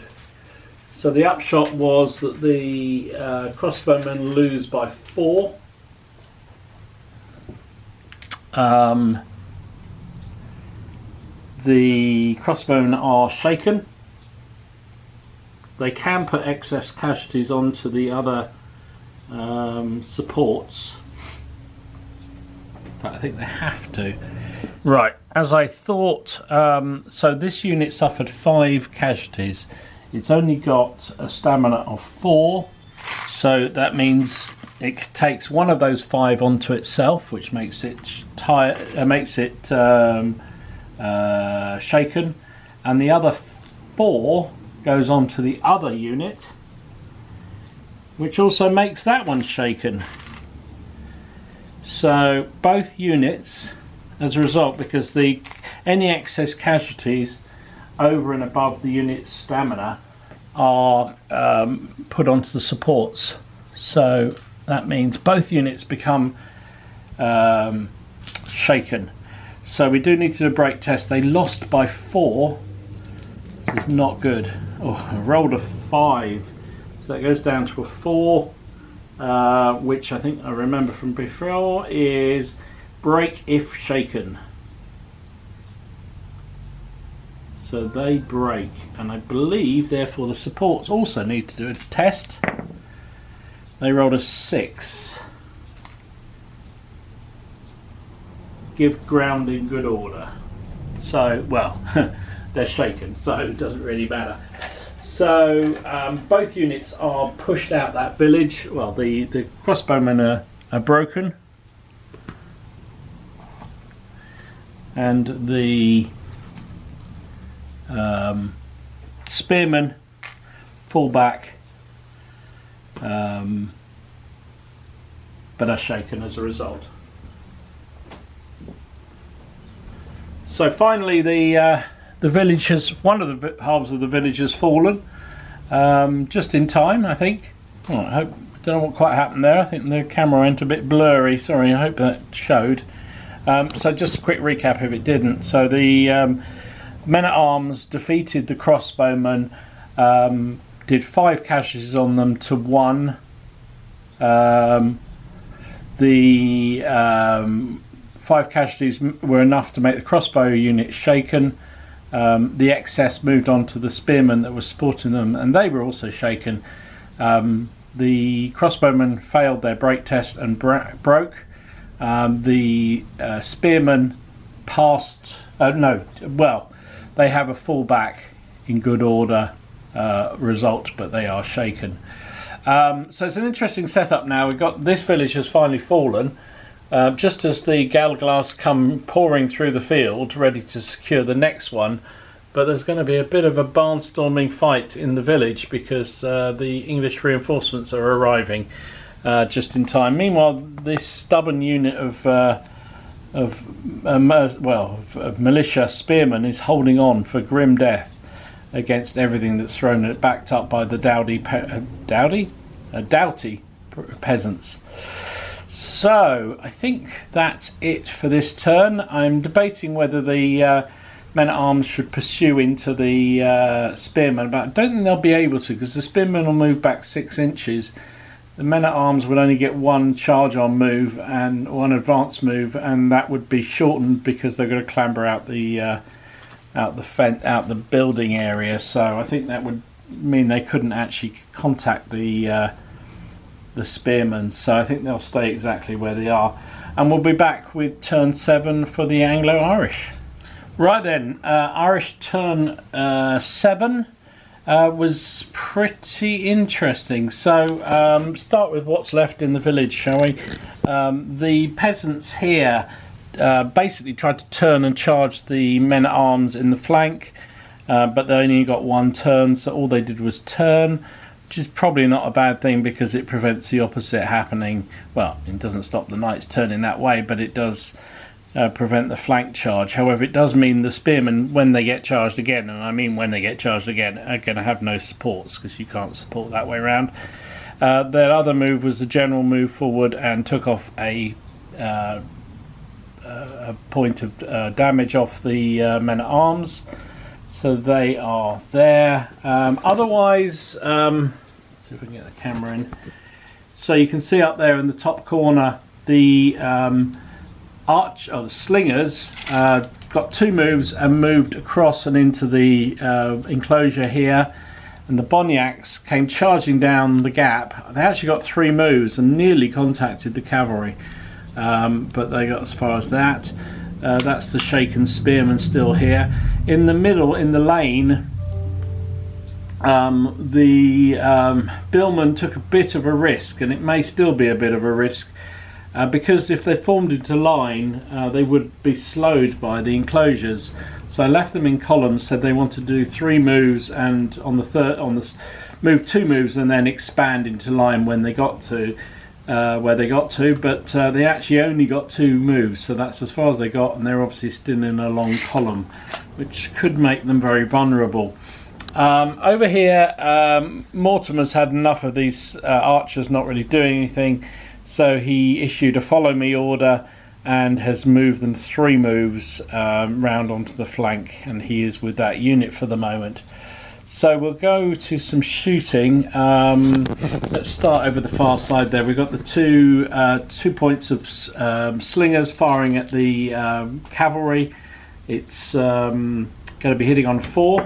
So the upshot was that the crossbowmen lose by 4. The crossbowmen are shaken. They can put excess casualties onto the other supports, but I think they have to. Right, as I thought, so this unit suffered 5 casualties. It's only got a stamina of 4, so that means it takes one of those 5 onto itself, which makes it shaken, and the other 4 goes on to the other unit, which also makes that one shaken. So both units, as a result, because any excess casualties over and above the unit's stamina are put onto the supports. So that means both units become shaken. So we do need to do a break test. They lost by 4. This is not good. Oh, I rolled a 5. So that goes down to a 4, which I think I remember from before is break if shaken. So they break, and I believe therefore the supports also need to do a test. They rolled a 6. Give ground in good order. So, well, they're shaken, so it doesn't really matter. So both units are pushed out that village. Well, the crossbowmen are broken, and the spearmen fall back, but are shaken as a result. So finally, the village has, one of the halves of the village has fallen, just in time, I think. Oh, I don't know what quite happened there. I think the camera went a bit blurry. Sorry, I hope that showed. So just a quick recap if it didn't. So the men at arms defeated the crossbowmen, did 5 casualties on them to 1. The 5 casualties were enough to make the crossbow unit shaken. The excess moved on to the spearmen that were supporting them, and they were also shaken. The crossbowmen failed their break test and broke. The spearmen passed. They have a fallback in good order result, but they are shaken. So it's an interesting setup now. We've got this village has finally fallen. just as the Galglass come pouring through the field, ready to secure the next one. But there's going to be a bit of a barnstorming fight in the village because the English reinforcements are arriving just in time. Meanwhile, this stubborn unit of militia spearmen is holding on for grim death against everything that's thrown at it, backed up by the doughty peasants. So I think that's it for this turn. I'm debating whether the men-at-arms should pursue into the spearmen, but I don't think they'll be able to because the spearmen will move back 6 inches. The men-at-arms would only get one charge on move and one advance move, and that would be shortened because they're going to clamber out the building area. So I think that would mean they couldn't actually contact the spearmen. So I think they'll stay exactly where they are, and we'll be back with turn 7 for the Anglo-Irish. Right then, Irish turn 7 was pretty interesting. So start with what's left in the village, shall we? The peasants here basically tried to turn and charge the men-at-arms in the flank, but they only got one turn, so all they did was turn, which is probably not a bad thing because it prevents the opposite happening. Well, it doesn't stop the knights turning that way, but it does prevent the flank charge. However, it does mean the spearmen, when they get charged again, and I mean when they get charged again, are going to have no supports because you can't support that way around. Their other move was the general move forward and took off a point of damage off the men-at-arms, so they are there. Otherwise, let's see if I can get the camera in. So you can see up there in the top corner the the slingers got 2 moves and moved across and into the enclosure here, and the Boniacs came charging down the gap. They actually got 3 moves and nearly contacted the cavalry, but they got as far as that. That's the shaken spearmen still here. In the middle, in the lane, the billmen took a bit of a risk, and it may still be a bit of a risk, because if they formed into line, they would be slowed by the enclosures. So I left them in columns, said they want to do 3 moves, and move 2 moves and then expand into line when they got to where they got to. But they actually only got 2 moves, so that's as far as they got, and they're obviously still in a long column, which could make them very vulnerable. Over here, Mortimer's had enough of these archers not really doing anything. So he issued a follow me order and has moved them 3 moves round onto the flank, and he is with that unit for the moment. So we'll go to some shooting. Let's start over the far side there. We've got the 2 points of slingers firing at the cavalry. It's going to be hitting on 4.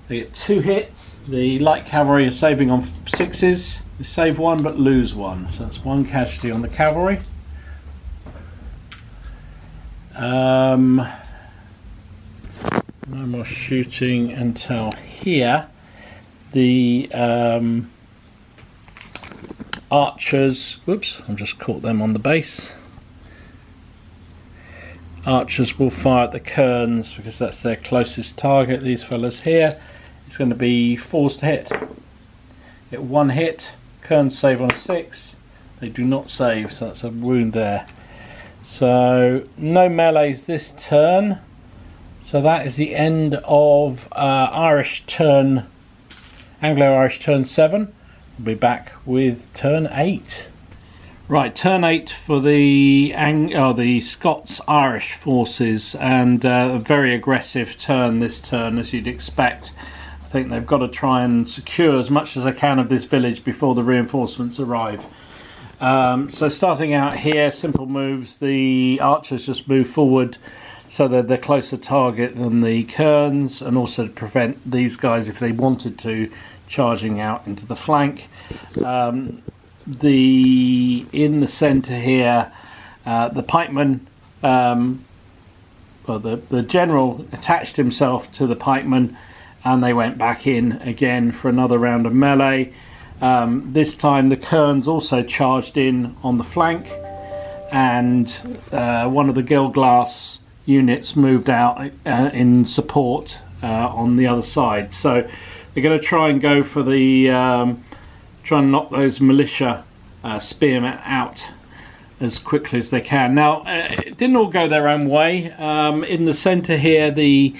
They get 2 hits. The light cavalry is saving on 6s. They save 1 but lose 1, so that's 1 casualty on the cavalry. No more shooting until here. The archers, whoops, I've just caught them on the base. Archers will fire at the kerns because that's their closest target. These fellas here, it's going to be 4s to hit. Get 1 hit. Kerns save on 6. They do not save, so that's a wound there. So no melees this turn. So that is the end of Irish turn, Anglo-Irish turn 7. We'll be back with turn 8. Right, turn 8 for the Scots-Irish forces, and a very aggressive turn this turn, as you'd expect. I think they've got to try and secure as much as they can of this village before the reinforcements arrive. So starting out here, simple moves. The archers just move forward so they're the closer target than the kerns, and also to prevent these guys, if they wanted to, charging out into the flank. In the centre here, the pikeman, the general attached himself to the pikeman, and they went back in again for another round of melee. This time the kerns also charged in on the flank, and one of the Gilglass units moved out in support on the other side. So they're going to try and go for the try and knock those militia spearmen out as quickly as they can. Now, it didn't all go their own way. In the centre here, the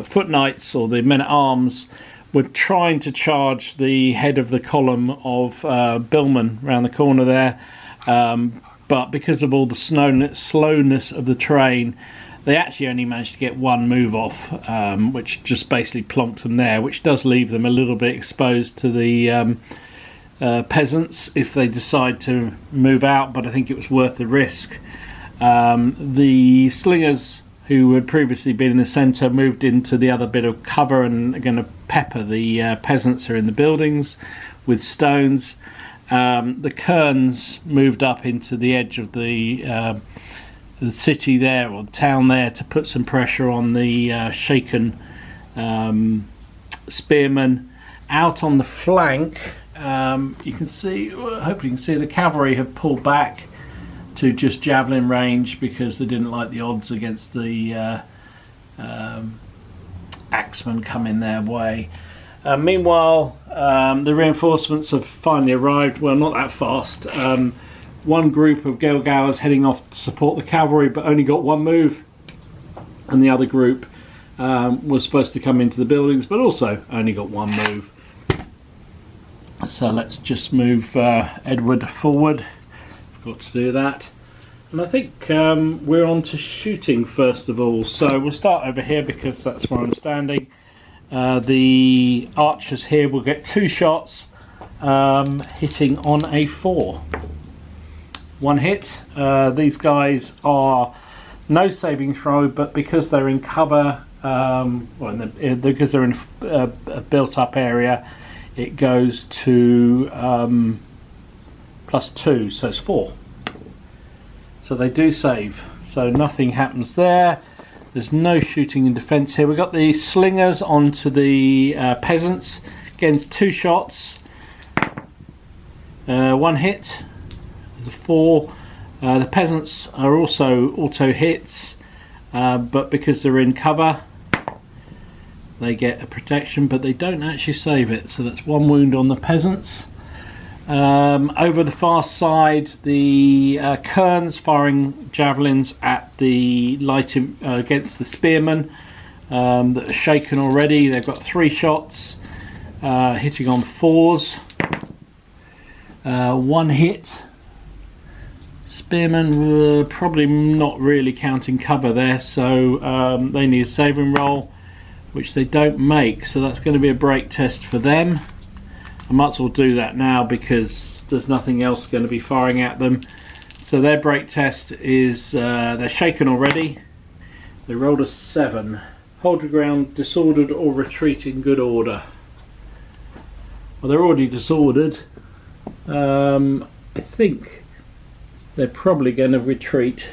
foot knights, or the men-at-arms, were trying to charge the head of the column of billmen around the corner there, but because of all the slowness of the terrain, they actually only managed to get one move off, which just basically plonked them there, which does leave them a little bit exposed to the peasants if they decide to move out, but I think it was worth the risk. The slingers, who had previously been in the centre, moved into the other bit of cover and are going to pepper the peasants who are in the buildings with stones. The kerns moved up into the edge of the city there, or the town there, to put some pressure on the shaken spearmen. Out on the flank, you can see, hopefully you can see, the cavalry have pulled back to just javelin range because they didn't like the odds against the axemen coming their way. Meanwhile, the reinforcements have finally arrived. Well, not that fast. One group of Gaelgowers heading off to support the cavalry, but only got one move, and the other group was supposed to come into the buildings, but also only got one move. So let's just move Edward forward. Forgot to do that. And I think we're on to shooting first of all. So we'll start over here because that's where I'm standing. The archers here will get 2 shots, hitting on a 4. 1 hit. These guys are no saving throw, but because they're in cover, because they're in a built-up area, it goes to +2, so it's 4. So they do save. So nothing happens there. There's no shooting in defence here. We've got the slingers onto the peasants. Again, 2 shots. 1 hit. There's a 4. The peasants are also auto hits, but because they're in cover, they get a protection, but they don't actually save it. So that's 1 wound on the peasants. Over the far side, the kerns firing javelins at the against the spearmen that are shaken already. They've got 3 shots, hitting on 4s. 1 hit. Spearmen were probably not really counting cover there, so they need a saving roll, which they don't make, so that's going to be a break test for them. I might as well do that now because there's nothing else going to be firing at them. So their break test is they're shaken already. They rolled a 7. Hold your ground, disordered or retreat in good order. Well, they're already disordered. I think they're probably going to retreat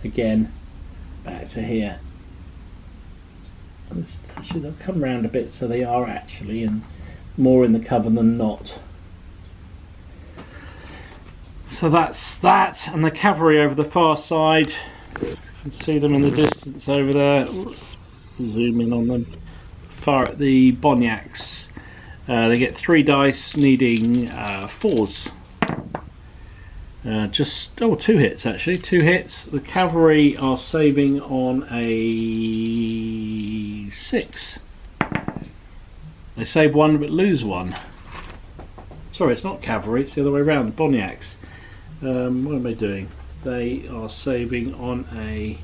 again back to here. Actually, they'll come round a bit, so they are actually more in the cover than not. So that's that, and the cavalry over the far side. You can see them in the distance over there. Zoom in on them. Far at the Boniacs. They get 3 dice, needing 4s. 2 hits actually. 2 hits. The cavalry are saving on a 6. They save 1 but lose 1. Sorry, it's not cavalry, it's the other way around. The Boniacs. What am I doing? They are saving on a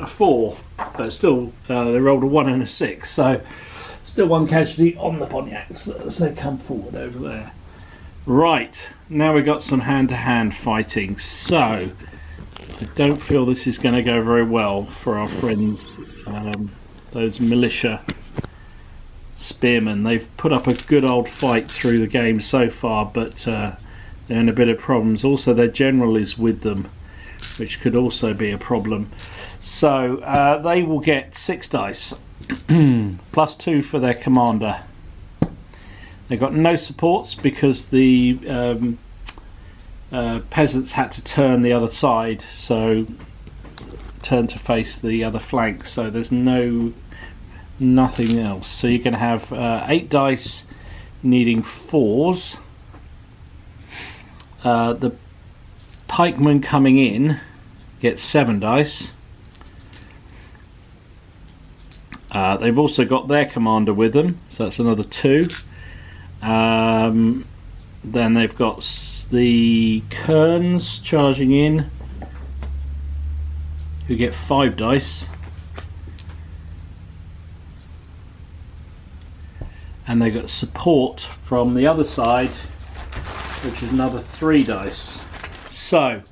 4, but still they rolled a 1 and a 6, so still 1 casualty on the Boniacs as they come forward over there. Right, now we've got some hand-to-hand fighting, so I don't feel this is going to go very well for our friends, those militia spearmen. They've put up a good old fight through the game so far, but they're in a bit of problems. Also, their general is with them, which could also be a problem. So they will get 6 dice, +2 for their commander. They've got no supports because the peasants had to turn the other side, so turn to face the other flank. So there's nothing else. So you're going to have 8 dice needing 4s. The pikeman coming in gets 7 dice. They've also got their commander with them, so that's another 2. Then they've got the kerns charging in, who get 5 dice. And they've got support from the other side, which is another 3 dice. So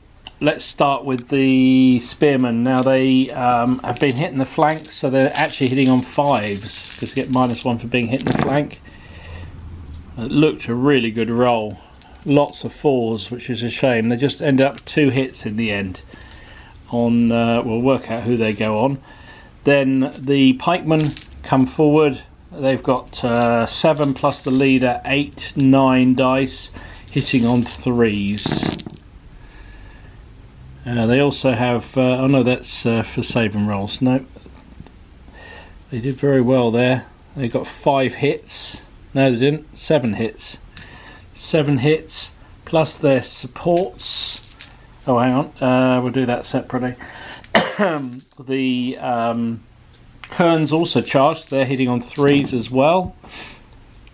let's start with the spearmen. Now they have been hitting the flank, so they're actually hitting on 5s because you get -1 for being hit in the flank. It looked a really good roll. Lots of 4s, which is a shame. They just ended up 2 hits in the end. We'll work out who they go on. Then the pikemen come forward. They've got 7 plus the leader, 8, 9 dice, hitting on 3s. They also have, oh no, that's for saving rolls. No, they did very well there. They got 5 hits. No, they didn't. 7 hits. 7 hits plus their supports. Oh, hang on. We'll do that separately. The kerns also charged. They're hitting on 3s as well.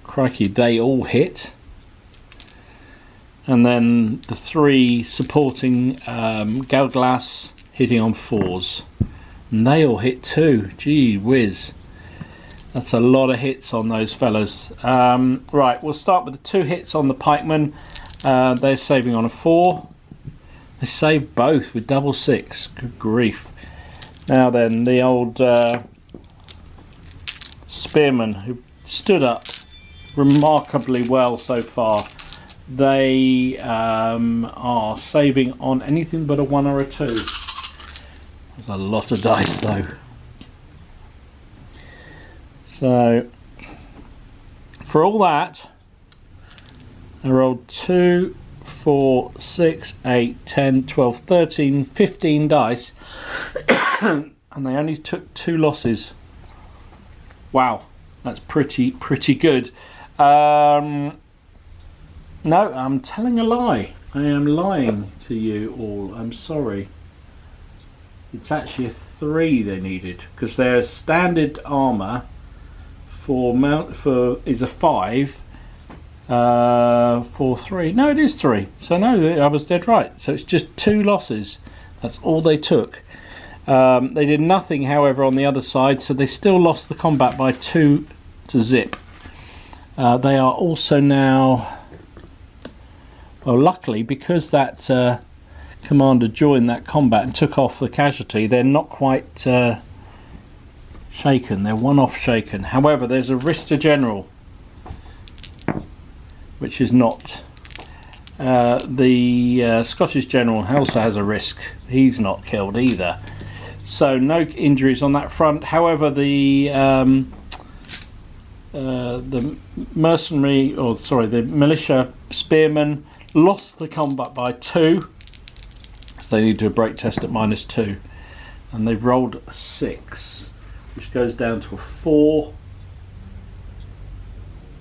Crikey, they all hit. And then the 3 supporting Galglass hitting on 4s. And they all hit too. Gee whiz. That's a lot of hits on those fellas. Right, we'll start with the 2 hits on the pikemen. They're saving on a 4. They saved both with double 6. Good grief. Now then, the old spearmen who stood up remarkably well so far. They are saving on anything but a 1 or a 2. There's a lot of dice though. So for all that, I rolled 2, 4, 6, 8, 10, 12, 13, 15 dice and they only took 2 losses. Wow, that's pretty good. No, I'm telling a lie. I am lying to you all. I'm sorry. It's actually a 3 they needed because their standard armour is a 5 for 3. No, it is 3. So no, I was dead right. So it's just 2 losses. That's all they took. They did nothing, however, on the other side, so they still lost the combat by 2 to zip. They are also now, well, luckily, because that commander joined that combat and took off the casualty, they're not quite shaken. They're 1 off shaken. However, there's a Rister General, which is not. The Scottish General also has a risk. He's not killed either. So no injuries on that front. However, the militia spearmen lost the combat by 2. So they need to do a break test at -2. And they've rolled a 6, which goes down to a 4.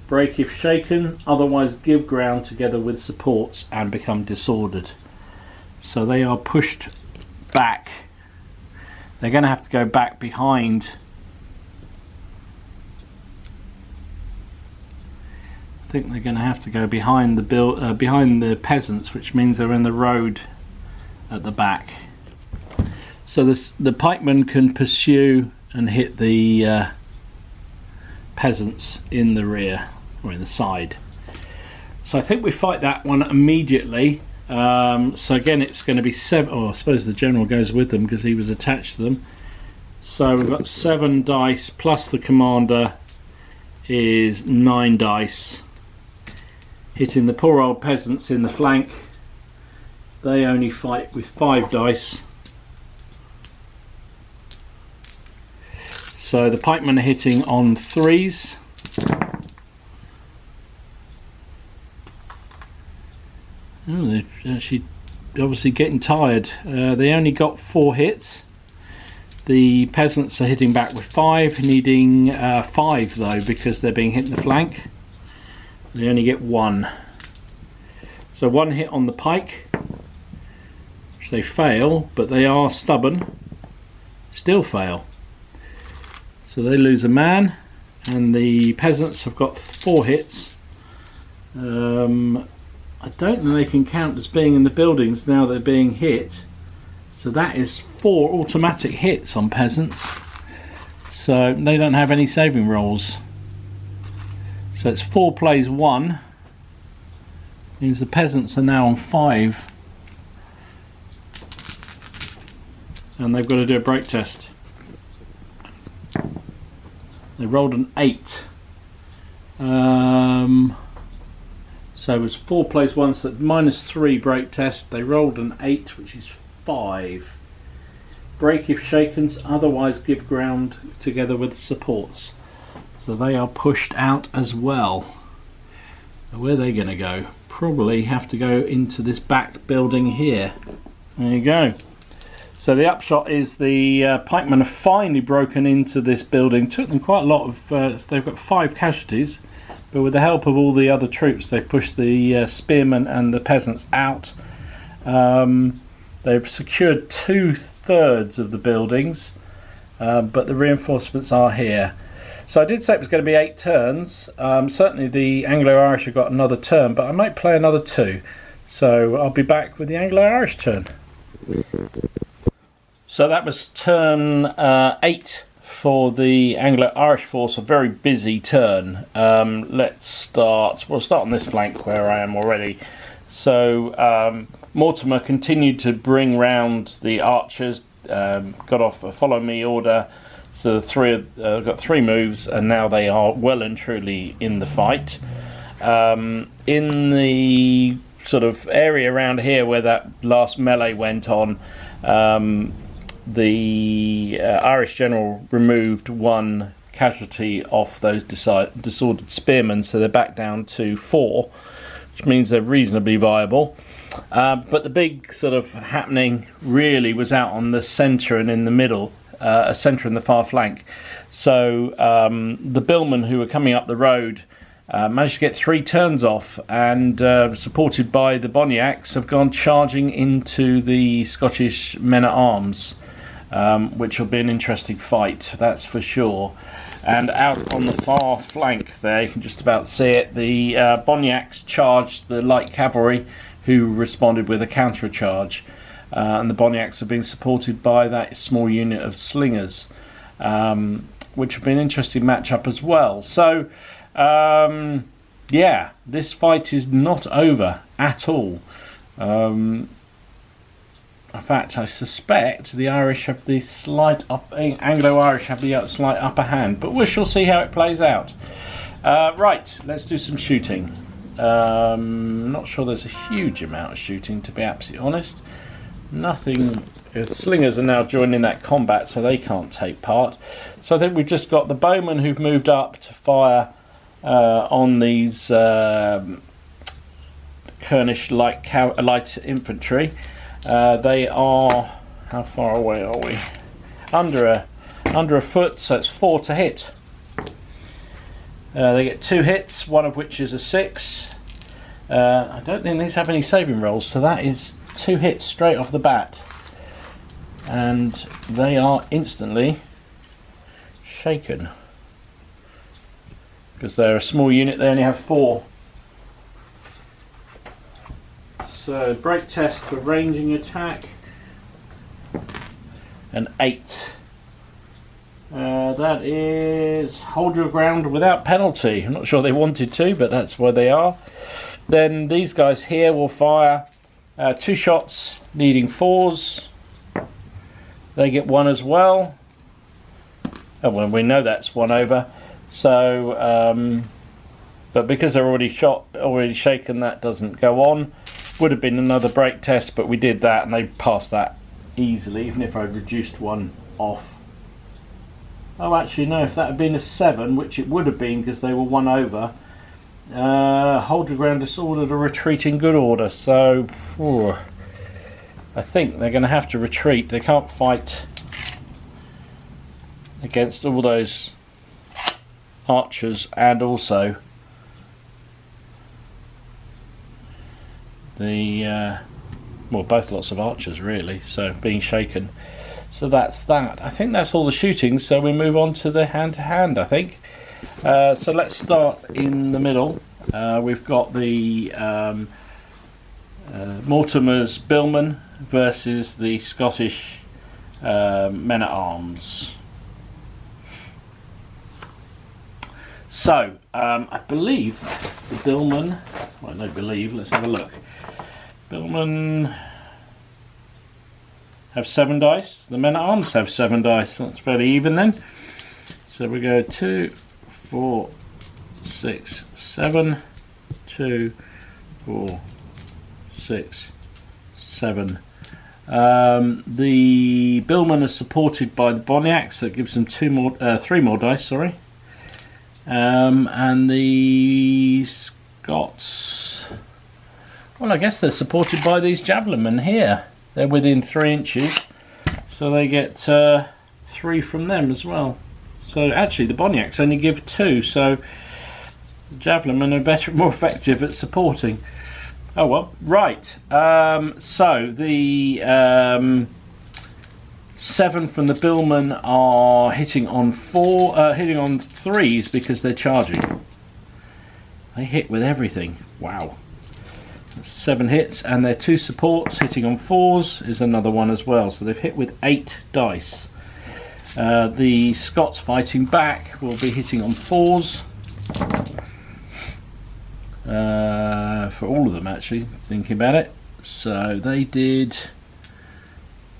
Break if shaken, otherwise give ground together with supports and become disordered. So they are pushed back. They're going to have to go back behind. I think they're going to have to go behind the peasants, which means they're in the road at the back. So the pikemen can pursue and hit the peasants in the rear or in the side. So I think we fight that one immediately. So again, it's going to be 7. Oh, I suppose the general goes with them because he was attached to them. So we've got 7 dice plus the commander is 9 dice. Hitting the poor old peasants in the flank. They only fight with 5 dice. So the pikemen are hitting on 3s. actually obviously getting tired. They only got 4 hits. The peasants are hitting back with 5, needing 5 though, because they're being hit in the flank. They only get 1. So 1 hit on the pike, which they fail, but they are stubborn, still fail. So they lose a man, and the peasants have got 4 hits. I don't think they can count as being in the buildings now they're being hit. So that is 4 automatic hits on peasants. So they don't have any saving rolls. So it's 4 plays 1. Means the peasants are now on 5. And they've got to do a break test. They rolled an 8. So it was 4 plays 1, so -3 break test. They rolled an 8, which is 5. Break if shaken, otherwise give ground together with supports. So they are pushed out as well. Where are they going to go? Probably have to go into this back building here. There you go. So the upshot is the pikemen have finally broken into this building. Took them quite a lot of... they've got 5 casualties, but with the help of all the other troops, they've pushed the spearmen and the peasants out. They've secured 2/3 of the buildings, but the reinforcements are here. So I did say it was going to be 8 turns. Certainly the Anglo-Irish have got another turn, but I might play another 2. So I'll be back with the Anglo-Irish turn. So that was turn 8 for the Anglo-Irish force, a very busy turn. We'll start on this flank where I am already. So Mortimer continued to bring round the archers, got off a follow me order. So the got 3 moves, and now they are well and truly in the fight. In the sort of area around here where that last melee went on, the Irish general removed 1 casualty off those disordered spearmen, so they're back down to 4, which means they're reasonably viable. But the big sort of happening really was out on the centre and in the middle, a centre in the far flank. So the billmen who were coming up the road managed to get 3 turns off, and supported by the Boniacs, have gone charging into the Scottish men-at-arms, which will be an interesting fight, that's for sure. And out on the far flank there, you can just about see it, the Boniacs charged the light cavalry, who responded with a counter-charge. And the Boniacs have been supported by that small unit of slingers, which will be an interesting matchup as well. So, yeah, this fight is not over at all. In fact, I suspect the Irish have the Anglo-Irish have the slight upper hand, but we shall see how it plays out. Right, let's do some shooting. Not sure there's a huge amount of shooting, to be absolutely honest. Nothing. Slingers are now joining that combat, so they can't take part. So I think we've just got the bowmen who've moved up to fire on these Kernish light infantry. They are, how far away are we? Under a foot, so it's 4 to hit. They get 2 hits, one of which is a 6. I don't think these have any saving rolls, so that is 2 hits straight off the bat, and they are instantly shaken because they're a small unit. They only have 4. So break test for ranging attack, an 8. That is hold your ground without penalty. I'm not sure they wanted to, but that's where they are. Then these guys here will fire 2 shots needing 4s. They get 1 as well. Oh, well, we know that's 1 over. So, but because they're already shaken, that doesn't go on. Would have been another break test, but we did that and they passed that easily, even if I reduced 1 off. Oh, actually no, if that had been a 7, which it would have been because they were 1 over, Hold your ground disordered or retreat in good order. So, I think they're going to have to retreat. They can't fight against all those archers, and also the both lots of archers really, so being shaken. So that's that. I think that's all the shooting, so we move on to the hand-to-hand, I think. So let's start in the middle. We've got the Mortimer's Billmen versus the Scottish men-at-arms. So, I believe the Billmen, well, no believe, let's have a look. Billmen have 7 dice, the men-at-arms have 7 dice, that's fairly even then. So we go 2, 4, 6, 7, 2, 4, 6, 7. The Billmen are supported by the Boniacs, that gives them 3 more dice, sorry. And the Scots, well, I guess they're supported by these javelinmen here. They're within 3 inches, so they get 3 from them as well. So actually the Boniacs only give 2, so the javelinmen are better, more effective at supporting. Oh well, right. So the 7 from the Billmen are hitting on 3s because they're charging. They hit with everything. Wow. 7 hits, and their 2 supports hitting on 4s is another one as well. So they've hit with 8 dice. The Scots fighting back will be hitting on 4s. For all of them, actually, thinking about it. So they did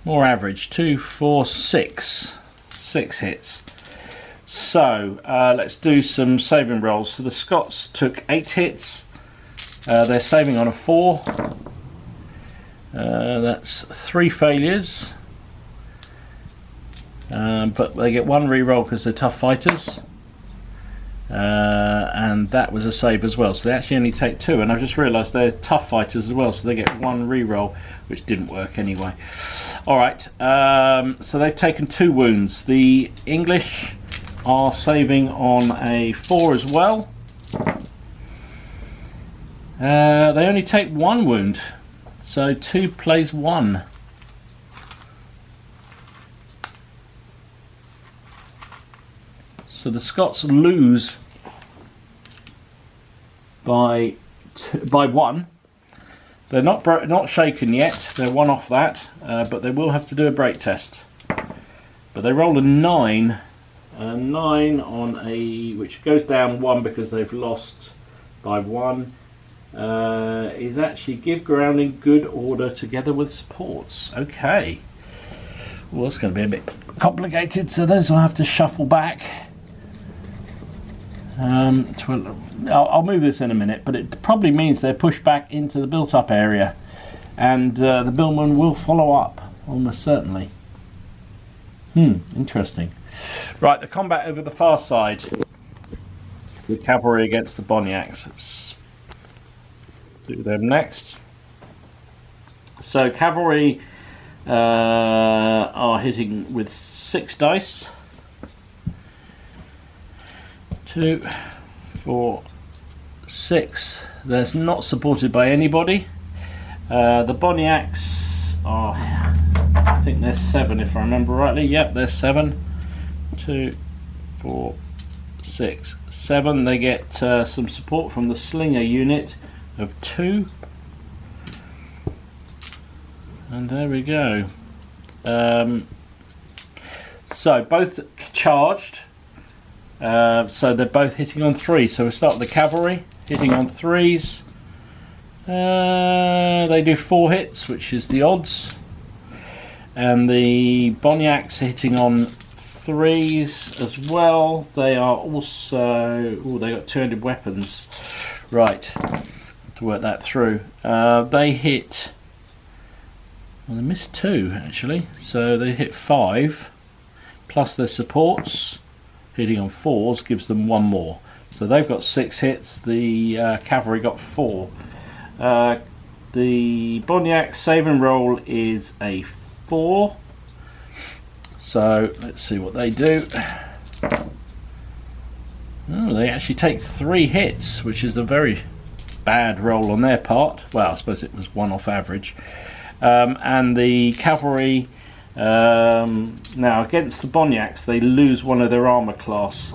more average, 2, 4, 6 hits. So let's do some saving rolls. So the Scots took 8 hits. They're saving on a 4. That's 3 failures. But they get 1 reroll because they're tough fighters. And that was a save as well, so they actually only take 2, and I've just realised they're tough fighters as well, so they get 1 reroll, which didn't work anyway. Alright, so they've taken 2 wounds. The English are saving on a 4 as well. They only take 1 wound, so 2 plays 1. So the Scots lose by 1. They're not shaken yet. They're 1 off that, but they will have to do a break test. But they roll a 9 on a, which goes down 1 because they've lost by 1. Is actually give ground in good order together with supports. Okay. Well, that's going to be a bit complicated, so those will have to shuffle back. I'll move this in a minute, but it probably means they're pushed back into the built-up area, and the Billmen will follow up, almost certainly. Interesting. Right, the combat over the far side. The cavalry against the Boniacs. Let's do them next. So cavalry are hitting with 6 dice. 2, 4, 6. That's not supported by anybody. The Boniacs are, I think they're 7 if I remember rightly. Yep, they're 7. 2, 4, 6, 7. They get some support from the Slinger unit of 2. And there we go. So both charged. So they're both hitting on 3. So we start with the cavalry hitting on 3s. They do 4 hits, which is the odds. And the Boniacs hitting on 3s as well. They are also, they got 200 weapons. Right, to work that through. They hit, well, they missed 2 actually. So they hit 5 plus their supports. Hitting on 4s gives them 1 more. So they've got 6 hits, the cavalry got 4. The Boniac save and roll is a 4. So let's see what they do. Oh, they actually take 3 hits, which is a very bad roll on their part. Well, I suppose it was 1 off average. And the cavalry, now against the Boniacs, they lose 1 of their armour class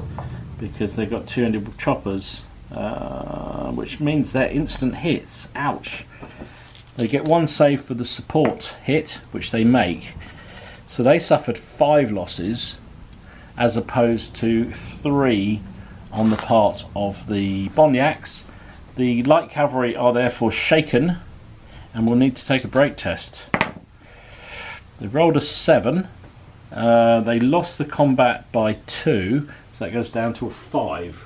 because they've got 200 choppers, which means they're instant hits. Ouch. They get 1 save for the support hit, which they make. So they suffered 5 losses as opposed to 3 on the part of the Boniacs. The light cavalry are therefore shaken and will need to take a break test. They rolled a 7. They lost the combat by 2, so that goes down to a 5.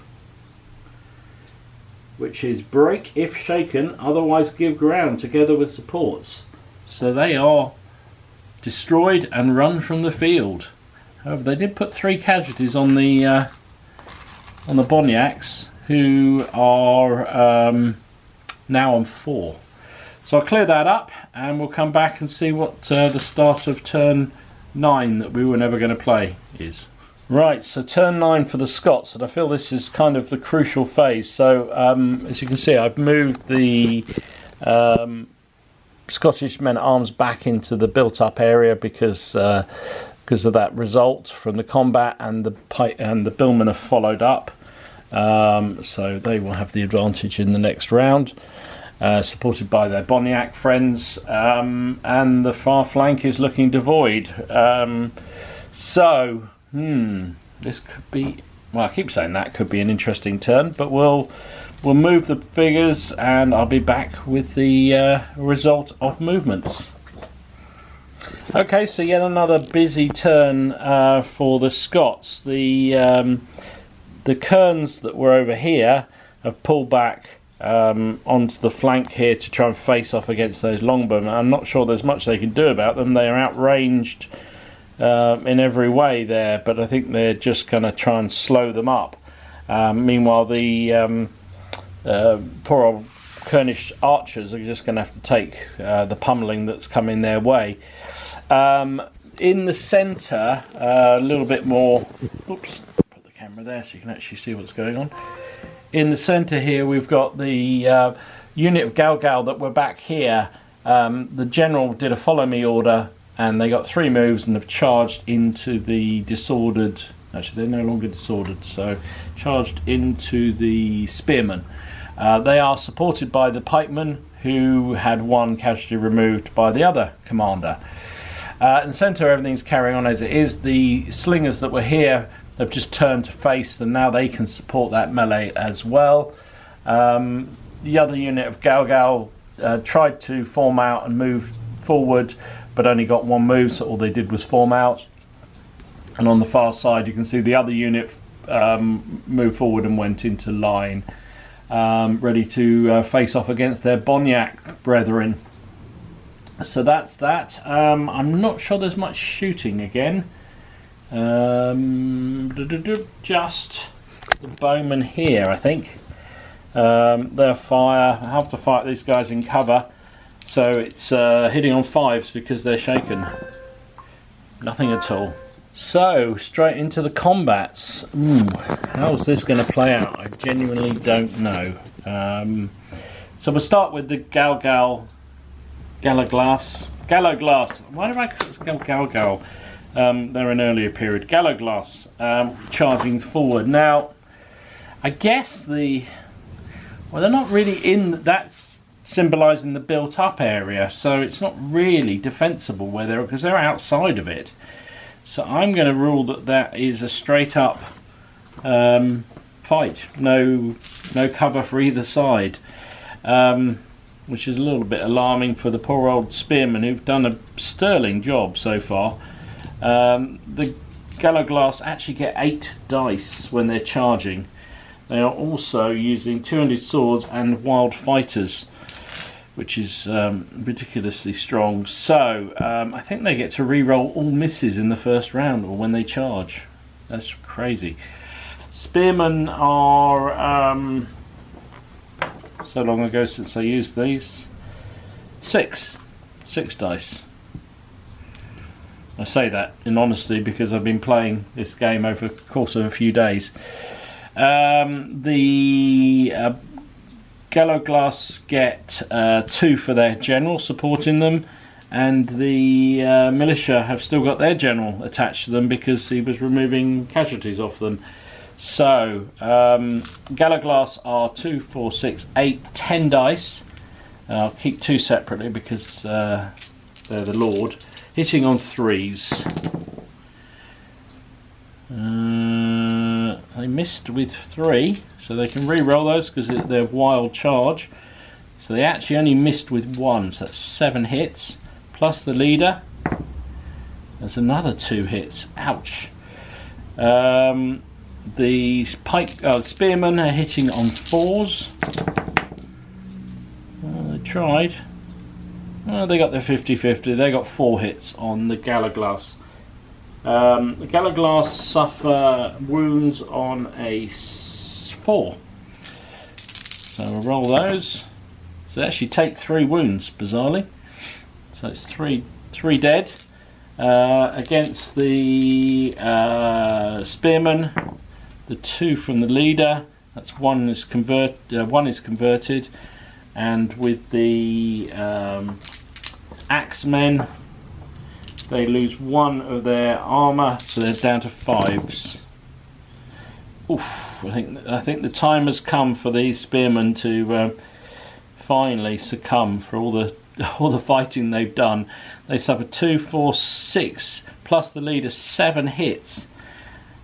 Which is break if shaken, otherwise give ground together with supports. So they are destroyed and run from the field. However, they did put 3 casualties on the Boniacs, who are now on 4. So I'll clear that up and we'll come back and see what the start of turn 9 that we were never going to play is. Right, so turn 9 for the Scots, and I feel this is kind of the crucial phase. So as you can see, I've moved the Scottish men-at-arms back into the built-up area because of that result from the combat, and the billmen have followed up. So they will have the advantage in the next round, supported by their Boniac friends, and the far flank is looking devoid. This could be, well, I keep saying that could be an interesting turn, but we'll move the figures and I'll be back with the result of movements. Okay, so yet another busy turn for the Scots. The Kerns that were over here have pulled back onto the flank here to try and face off against those longbowmen. I'm not sure there's much they can do about them. They are outranged in every way there, but I think they're just going to try and slow them up. Meanwhile, the poor old Kernish archers are just going to have to take the pummeling that's coming their way. In the centre, a little bit more. Oops, put the camera there so you can actually see what's going on. In the centre here, we've got the unit of Galgal that were back here. The general did a follow me order, and they got 3 moves and have charged into the disordered. Actually, they're no longer disordered, so charged into the spearmen. They are supported by the pikemen, who had 1 casualty removed by the other commander. In the centre, everything's carrying on as it is. The slingers that were here have just turned to face, and now they can support that melee as well. The other unit of Galgal tried to form out and move forward, but only got 1 move, so all they did was form out. And on the far side, you can see the other unit moved forward and went into line, ready to face off against their Boniac brethren. So that's that. I'm not sure there's much shooting again. Just the bowmen here, I think. They'll fire. I have to fight these guys in cover, so it's hitting on 5s because they're shaken. Nothing at all. So straight into the combats. How's this going to play out? I genuinely don't know. So we'll start with the Galoglas. Why do I call it Galgal? They're an earlier period. Galoglas charging forward. Now, I guess they're not really in. That's symbolising the built-up area, so it's not really defensible because they're outside of it. So I'm going to rule that is a straight-up fight. No cover for either side. Which is a little bit alarming for the poor old spearmen, who've done a sterling job so far. The Galoglas actually get 8 dice when they're charging. They are also using 200 swords and wild fighters, which is ridiculously strong. So I think they get to re-roll all misses in the first round or when they charge. That's crazy. Spearmen are, so long ago since I used these, six dice. I say that in honesty because I've been playing this game over the course of a few days. The Gallo-Glass get 2 for their general supporting them, and the militia have still got their general attached to them because he was removing casualties off them. So Gallo-Glass are 2, 4, 6, 8, 10 dice. I'll keep 2 separately because they're the Lord. Hitting on 3s. They missed with 3, so they can re-roll those because they're wild charge. So they actually only missed with 1, so that's 7 hits. Plus the leader, there's another 2 hits. Ouch. The spearmen are hitting on 4s. They tried. They got their 50-50. They got 4 hits on the Gallo-Glass. The Gallo-Glass suffer wounds on a 4. So we'll roll those. So they actually take 3 wounds, bizarrely. So it's 3 dead. Against the spearmen, the 2 from the leader. That's 1 is converted. And with the axemen, they lose 1 of their armour, so they're down to 5s. Oof! I think the time has come for these spearmen to finally succumb for all the fighting they've done. They suffer 2, 4, 6 plus the leader 7 hits.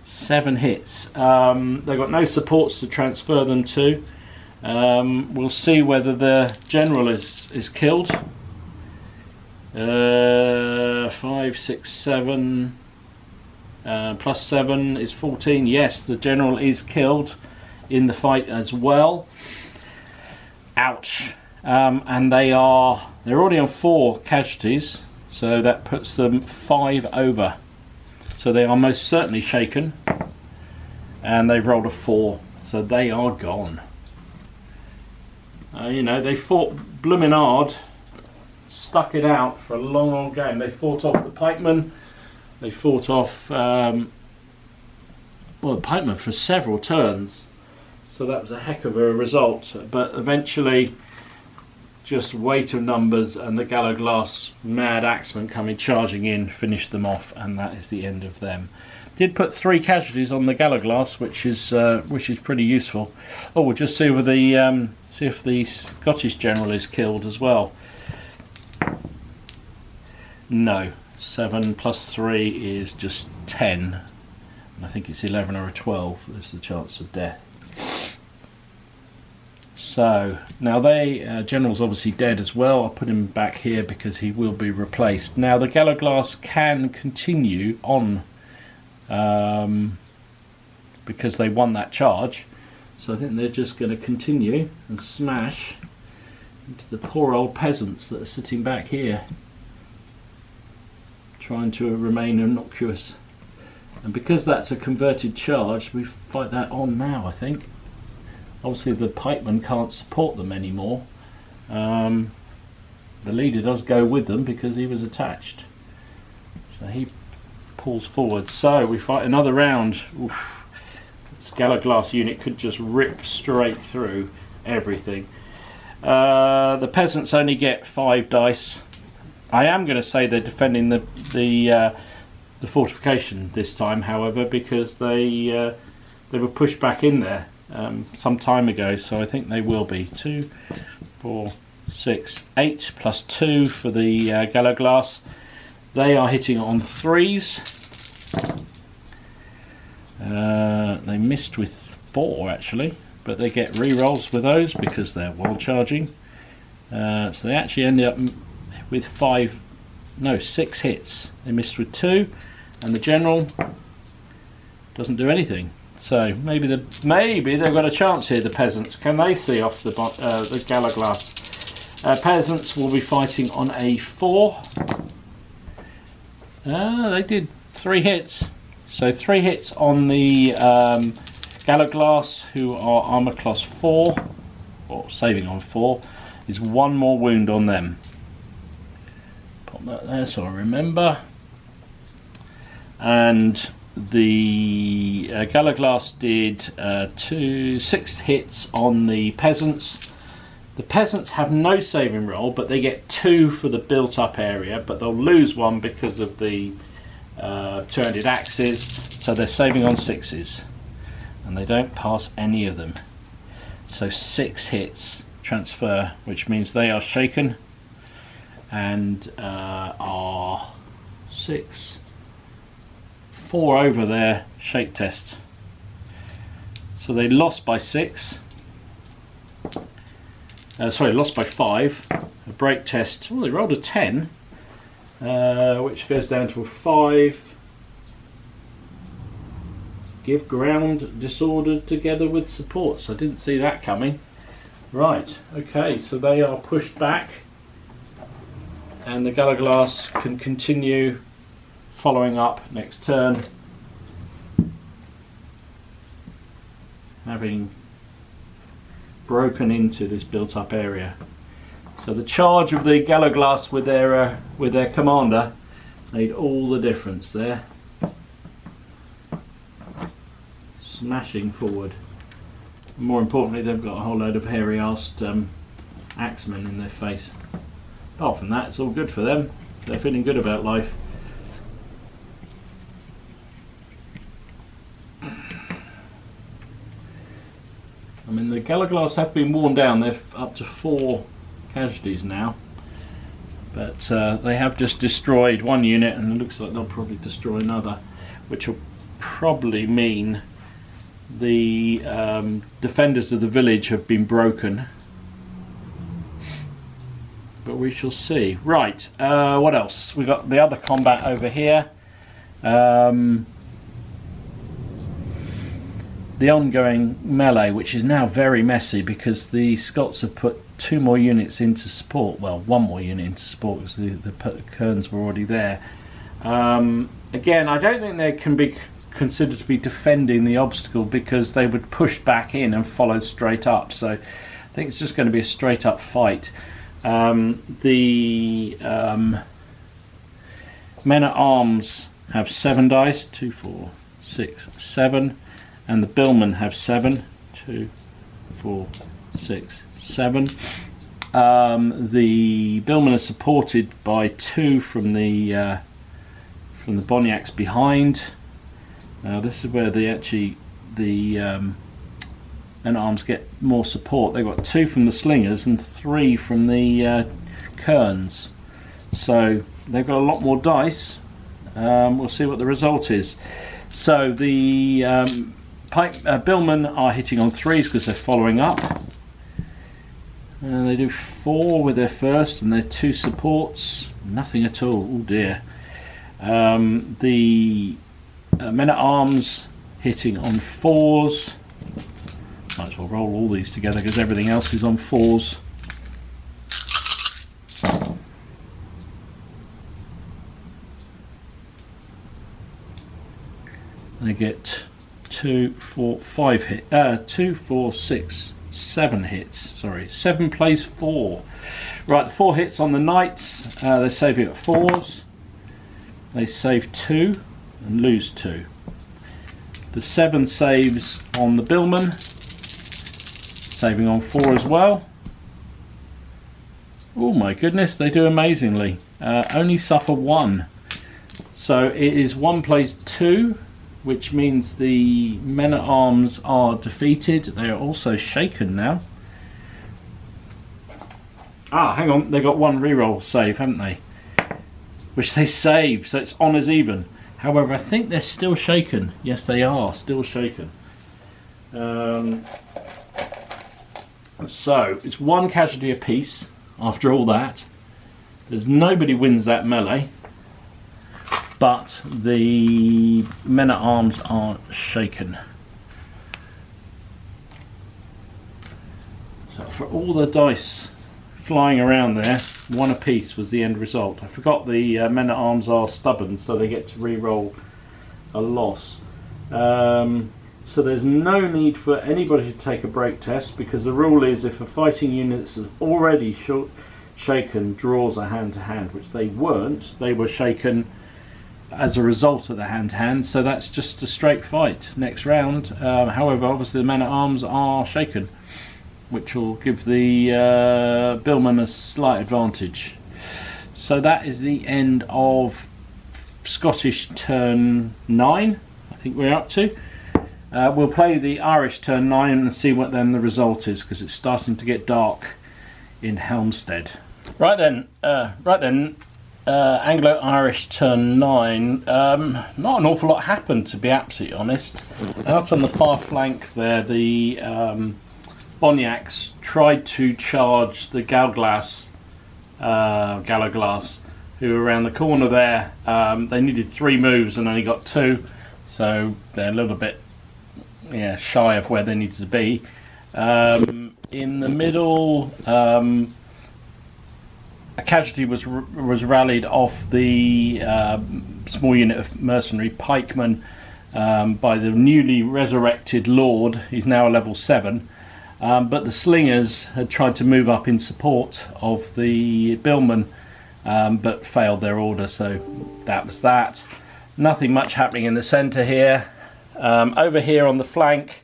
7 hits. They've got no supports to transfer them to. We'll see whether the general is killed. 5, 6, 7 plus 7 is 14. Yes, the general is killed in the fight as well. Ouch. And they're already on 4 casualties, so that puts them 5 over. So they are most certainly shaken, and they've rolled a 4, so they are gone. They fought blooming hard, stuck it out for a long game. They fought off the pikemen. They fought off the pikemen for several turns. So that was a heck of a result. But eventually, just weight of numbers and the Gallo-Glass mad axemen coming charging in finished them off, and that is the end of them. Did put 3 casualties on the Gallo-Glass, which is pretty useful. Oh, we'll just see with the see if the Scottish general is killed as well. No, 7 plus 3 is just 10. And I think it's 11 or a 12. There's the chance of death. So now general's obviously dead as well. I'll put him back here because he will be replaced. Now the Gallo-Glass can continue on because they won that charge. So I think they're just going to continue and smash into the poor old peasants that are sitting back here, trying to remain innocuous. And because that's a converted charge, we fight that on now, I think. Obviously the pikemen can't support them anymore. The leader does go with them because he was attached. So he pulls forward. So we fight another round. Oof. This Gallo-Glass unit could just rip straight through everything. The peasants only get 5 dice. I am going to say they're defending the fortification this time, however, because they were pushed back in there some time ago, so I think they will be. 2, 4, 6, 8 plus 2 for the Gallo-Glass. They are hitting on 3s. They missed with 4 actually, but they get re-rolls with those because they're wild charging. So they actually ended up with 6 hits. They missed with 2, and the general doesn't do anything. So maybe they've got a chance here. The peasants, can they see off the Gallo-Glass? Peasants will be fighting on a 4. They did 3 hits. So 3 hits on the Galaglass, who are armour class 4, or saving on 4, is 1 more wound on them. Pop that there so I remember. And the Galaglass did 6 hits on the peasants. The peasants have no saving roll, but they get 2 for the built up area, but they'll lose 1 because of the two-handed axes, so they're saving on 6s, and they don't pass any of them. So 6 hits transfer, which means they are shaken and are 4 over their shake test. So they lost by 6. Lost by 5. A break test. Well, they rolled a 10, which goes down to a 5. Give ground disordered together with supports. I didn't see that coming. Right, okay, so they are pushed back, and the Galaglass can continue following up next turn, having broken into this built up area. So the charge of the Galaglass with their commander made all the difference there. Smashing forward. More importantly, they've got a whole load of hairy-arsed axemen in their face. Apart from that, it's all good for them. They're feeling good about life. I mean, the Galaglass have been worn down. They're up to 4 casualties now, but they have just destroyed 1 unit, and it looks like they'll probably destroy another, which will probably mean the defenders of the village have been broken, but we shall see. Right, what else? We've got the other combat over here. The ongoing melee, which is now very messy because the Scots have put 2 more units into support. Well, 1 more unit into support because the Kerns were already there. Again, I don't think they can be considered to be defending the obstacle because they would push back in and follow straight up. So I think it's just going to be a straight up fight. The men at arms have 7 dice, 2, 4, 6, 7. And the billmen have 7, 2, 4, 6, 7. The billmen are supported by 2 from the Boniacs behind. Now this is where the men-at-arms get more support. They've got 2 from the slingers and 3 from the Kerns. So they've got a lot more dice. We'll see what the result is. So the billmen are hitting on 3s because they're following up. They do 4 with their first and their 2 supports. Nothing at all. Oh dear. The men at arms hitting on 4s. Might as well roll all these together because everything else is on 4s. They get 2, 4, 5 hit. 2, 4, 6, 7 hits. Sorry, 7 plays 4. Right, the 4 hits on the knights. They're saving at 4s. They save 2 and lose 2. The 7 saves on the billman, saving on 4 as well. Oh my goodness, they do amazingly. Only suffer 1. So it is 1 plays 2. Which means the men-at-arms are defeated. They are also shaken now. Hang on, they got 1 reroll save, haven't they? Which they save, so it's honours even. However, I think they're still shaken. Yes, they are still shaken. So it's 1 casualty apiece after all that. There's nobody wins that melee. But the men-at-arms are shaken. So for all the dice flying around there, 1 apiece was the end result. I forgot the men-at-arms are stubborn, so they get to re-roll a loss. So there's no need for anybody to take a break test, because the rule is if a fighting unit that's already shaken draws a hand-to-hand, which they weren't. They were shaken as a result of the hand-to-hand, so that's just a straight fight next round. However, obviously the men-at-arms are shaken, which will give the billman a slight advantage. So that is the end of Scottish turn 9, I think we're up to. We'll play the Irish turn 9 and see what then the result is, because it's starting to get dark in Helmstead. Right then, Anglo-Irish turn 9. Not an awful lot happened, to be absolutely honest. Out on the far flank there, the Boniacs tried to charge the Galloglass, who were around the corner there. They needed 3 moves and only got 2, so they're a little bit shy of where they needed to be. In the middle, a casualty was rallied off the small unit of mercenary pikemen by the newly resurrected Lord. He's now a level 7. But the slingers had tried to move up in support of the billmen, but failed their order, so that was that. Nothing much happening in the centre here. Over here on the flank,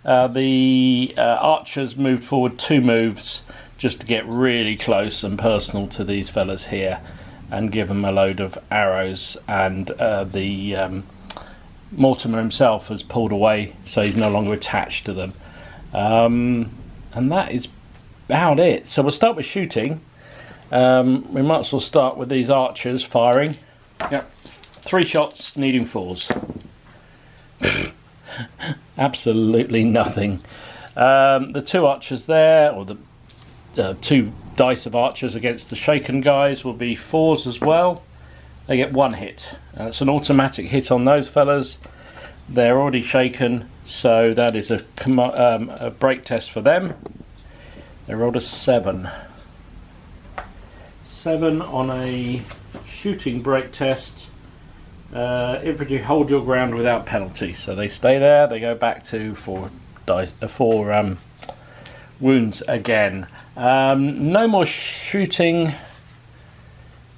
the archers moved forward 2 moves just to get really close and personal to these fellas here and give them a load of arrows, and the Mortimer himself has pulled away, so he's no longer attached to them. And that is about it. So we'll start with shooting. We might as well start with these archers firing. Yep, 3 shots needing 4s. Absolutely nothing. The 2 archers there, or the 2 dice of archers against the shaken guys, will be 4s as well. They get 1 hit. It's an automatic hit on those fellas. They're already shaken, so that is a break test for them. They rolled a 7. 7 on a shooting break test. Infantry hold your ground without penalty, so they stay there. They go back to 4 wounds again. No more shooting.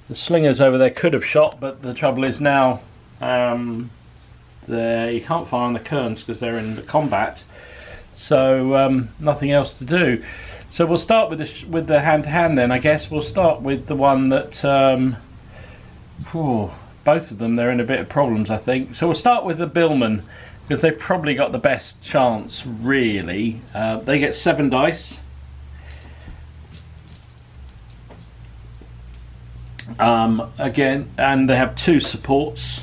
The slingers over there could have shot, but the trouble is now you can't fire on the kerns because they're in the combat, so nothing else to do. So we'll start with the hand-to-hand then. I guess we'll start with the one that both of them, they're in a bit of problems, I think. So we'll start with the billmen, because they've probably got the best chance, really. They get 7 dice. Again, and they have 2 supports.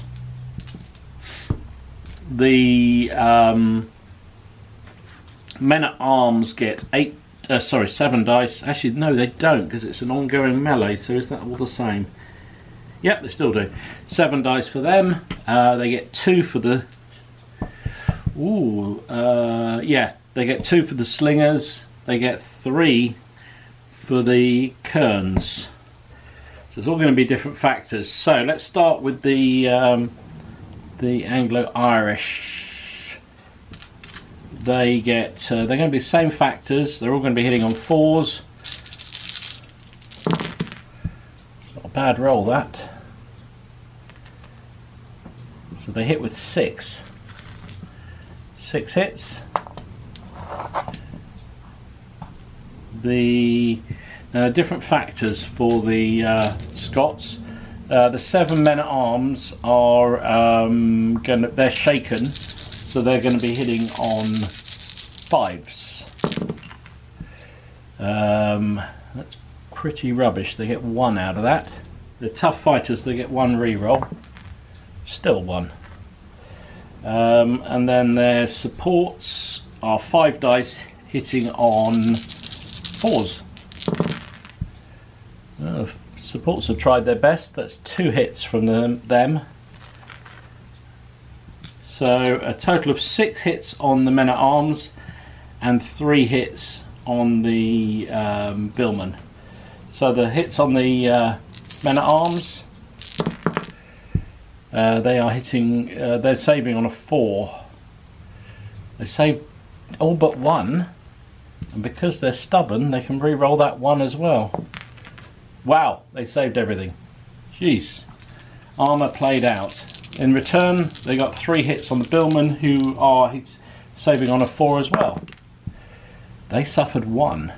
The men-at-arms get 7 dice. Actually, no, they don't, because it's an ongoing melee, so is that all the same? Yep, they still do. 7 dice for them. They get 2 for the... they get 2 for the slingers. They get 3 for the kerns. So it's all going to be different factors. So let's start with the Anglo-Irish. They get... they're going to be the same factors. They're all going to be hitting on 4s. Bad roll, that. So they hit with 6 hits. The different factors for the Scots. The 7 men-at-arms are they're shaken, so they're going to be hitting on 5s. That's pretty rubbish. They get 1 out of that. The tough fighters, they get 1 reroll. Still 1. And then their supports are 5 dice hitting on 4s. Supports have tried their best. That's 2 hits from them. So a total of 6 hits on the men-at-arms and 3 hits on the billmen. So the hits on the men-at-arms, they are hitting, they're saving on a 4. They saved all but one, and because they're stubborn, they can re-roll that one as well. Wow, they saved everything. Jeez. Armour played out. In return, they got 3 hits on the billmen, who are saving on a 4 as well. They suffered 1.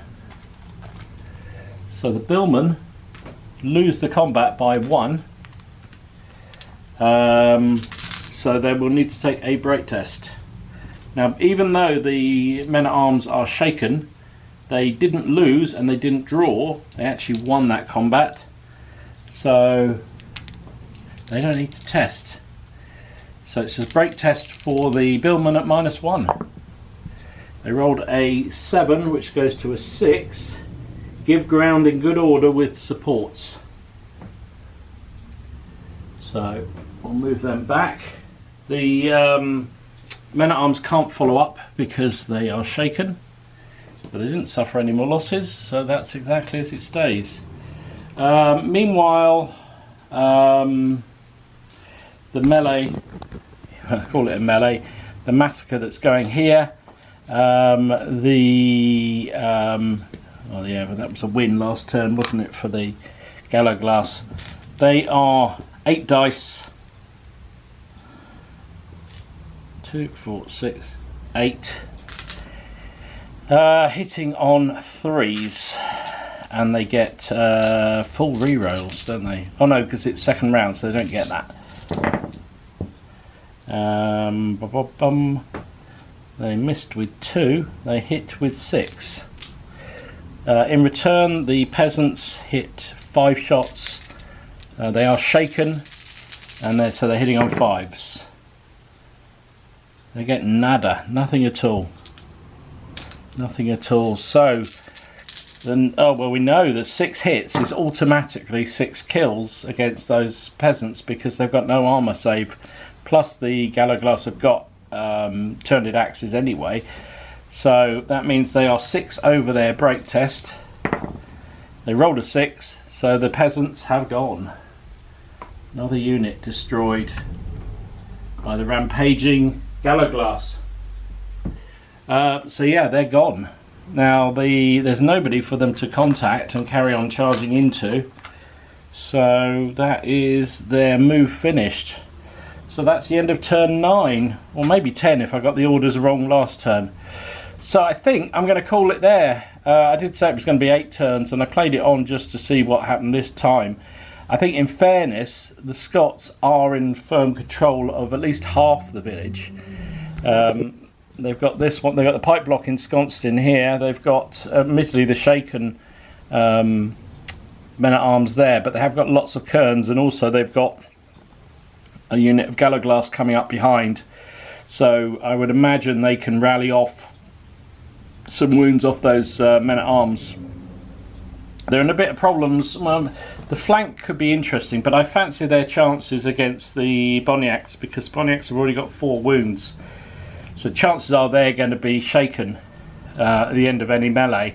So the billmen lose the combat by 1. So they will need to take a break test. Now, even though the men-at-arms are shaken, they didn't lose and they didn't draw. They actually won that combat. So they don't need to test. So it's a break test for the billmen at -1. They rolled a 7, which goes to a 6. Give ground in good order with supports. So we'll move them back. The men-at-arms can't follow up because they are shaken, but they didn't suffer any more losses, so that's exactly as it stays. Meanwhile, the melee, I call it a melee, the massacre that's going here, oh yeah, but that was a win last turn, wasn't it, for the Galloglass. They are 8 dice. 2, 4, 6, 8. Hitting on 3s, and they get full re-rolls, don't they? Oh no, because it's second round, so they don't get that. They missed with 2. They hit with 6. In return, the peasants hit 5 shots. They are shaken, and so they're hitting on 5s. They get nada, nothing at all. Nothing at all. So, then, oh well, we know that 6 hits is automatically 6 kills against those peasants because they've got no armour save. Plus the Galloglass have got turned axes anyway. So that means they are 6 over their break test. They rolled a 6, so the peasants have gone. Another unit destroyed by the rampaging Galloglass. So yeah, they're gone. Now there's nobody for them to contact and carry on charging into. So that is their move finished. So that's the end of turn 9, or maybe 10 if I got the orders wrong last turn. So I think I'm going to call it there. I did say it was going to be 8 turns, and I played it on just to see what happened this time. I think in fairness, the Scots are in firm control of at least half the village. They've got this one, they've got the pipe block ensconced in here, they've got admittedly the shaken men-at-arms there, but they have got lots of kerns, and also they've got a unit of Galloglass coming up behind. So I would imagine they can rally off some wounds off those men-at-arms. They're in a bit of problems. Well, the flank could be interesting, but I fancy their chances against the Boniacs because Boniacs have already got 4 wounds. So chances are they're going to be shaken at the end of any melee.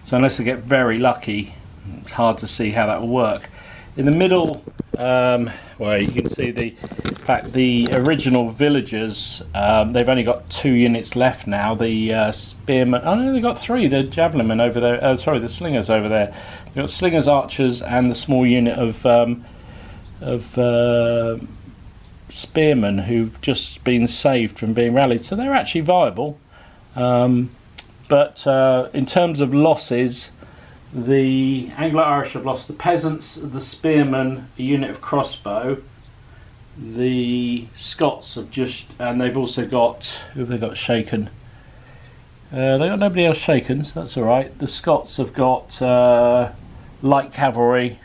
So unless they get very lucky, it's hard to see how that will work. In the middle, well, you can see the original villagers. They've only got 2 units left now. The spearmen. Oh no, they've got 3. The javelin men over there. Sorry, the slingers over there. They've got slingers, archers, and the small unit of spearmen who've just been saved from being rallied. So they're actually viable. But in terms of losses, the Anglo-Irish have lost the peasants, the spearmen, a unit of crossbow. The Scots have just, and they've also got, who have they got shaken? They've got nobody else shaken, so that's alright. The Scots have got light cavalry,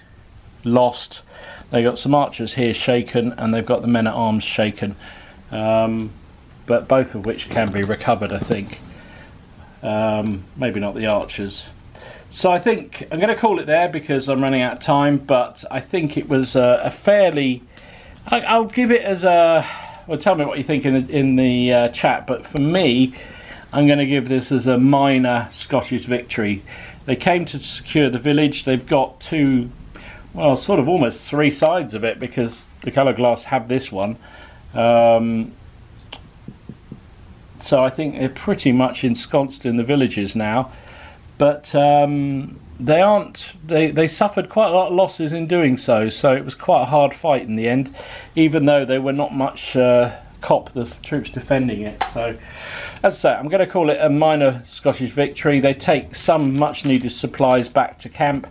lost. They've got some archers here shaken, and they've got the men-at-arms shaken. But both of which can be recovered, I think. Maybe not the archers. So I think I'm going to call it there because I'm running out of time, but I think it was a fairly... I'll give it as a... Well, tell me what you think in the chat, but for me, I'm going to give this as a minor Scottish victory. They came to secure the village. They've got 2, well, sort of almost 3 sides of it because the Galloglass have this one. so I think they're pretty much ensconced in the villages now. But they aren't. They suffered quite a lot of losses in doing so. So it was quite a hard fight in the end, even though they were not much cop the troops defending it. So, as I say, I'm going to call it a minor Scottish victory. They take some much-needed supplies back to camp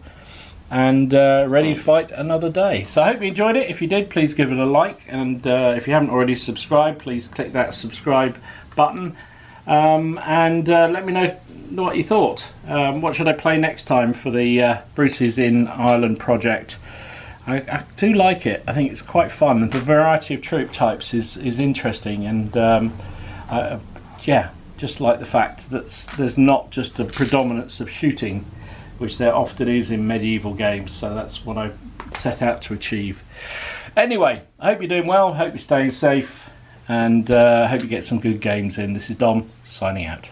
and ready to fight another day. So I hope you enjoyed it. If you did, please give it a like, and if you haven't already subscribed, please click that subscribe button. And let me know what you thought. What should I play next time for the Bruce's in Ireland project? I do like it. I think it's quite fun. The variety of troop types is interesting, and yeah, just like the fact that there's not just a predominance of shooting, which there often is in medieval games. So that's what I set out to achieve. Anyway, I hope you're doing well. Hope you're staying safe. And I hope you get some good games in. This is Dom, signing out.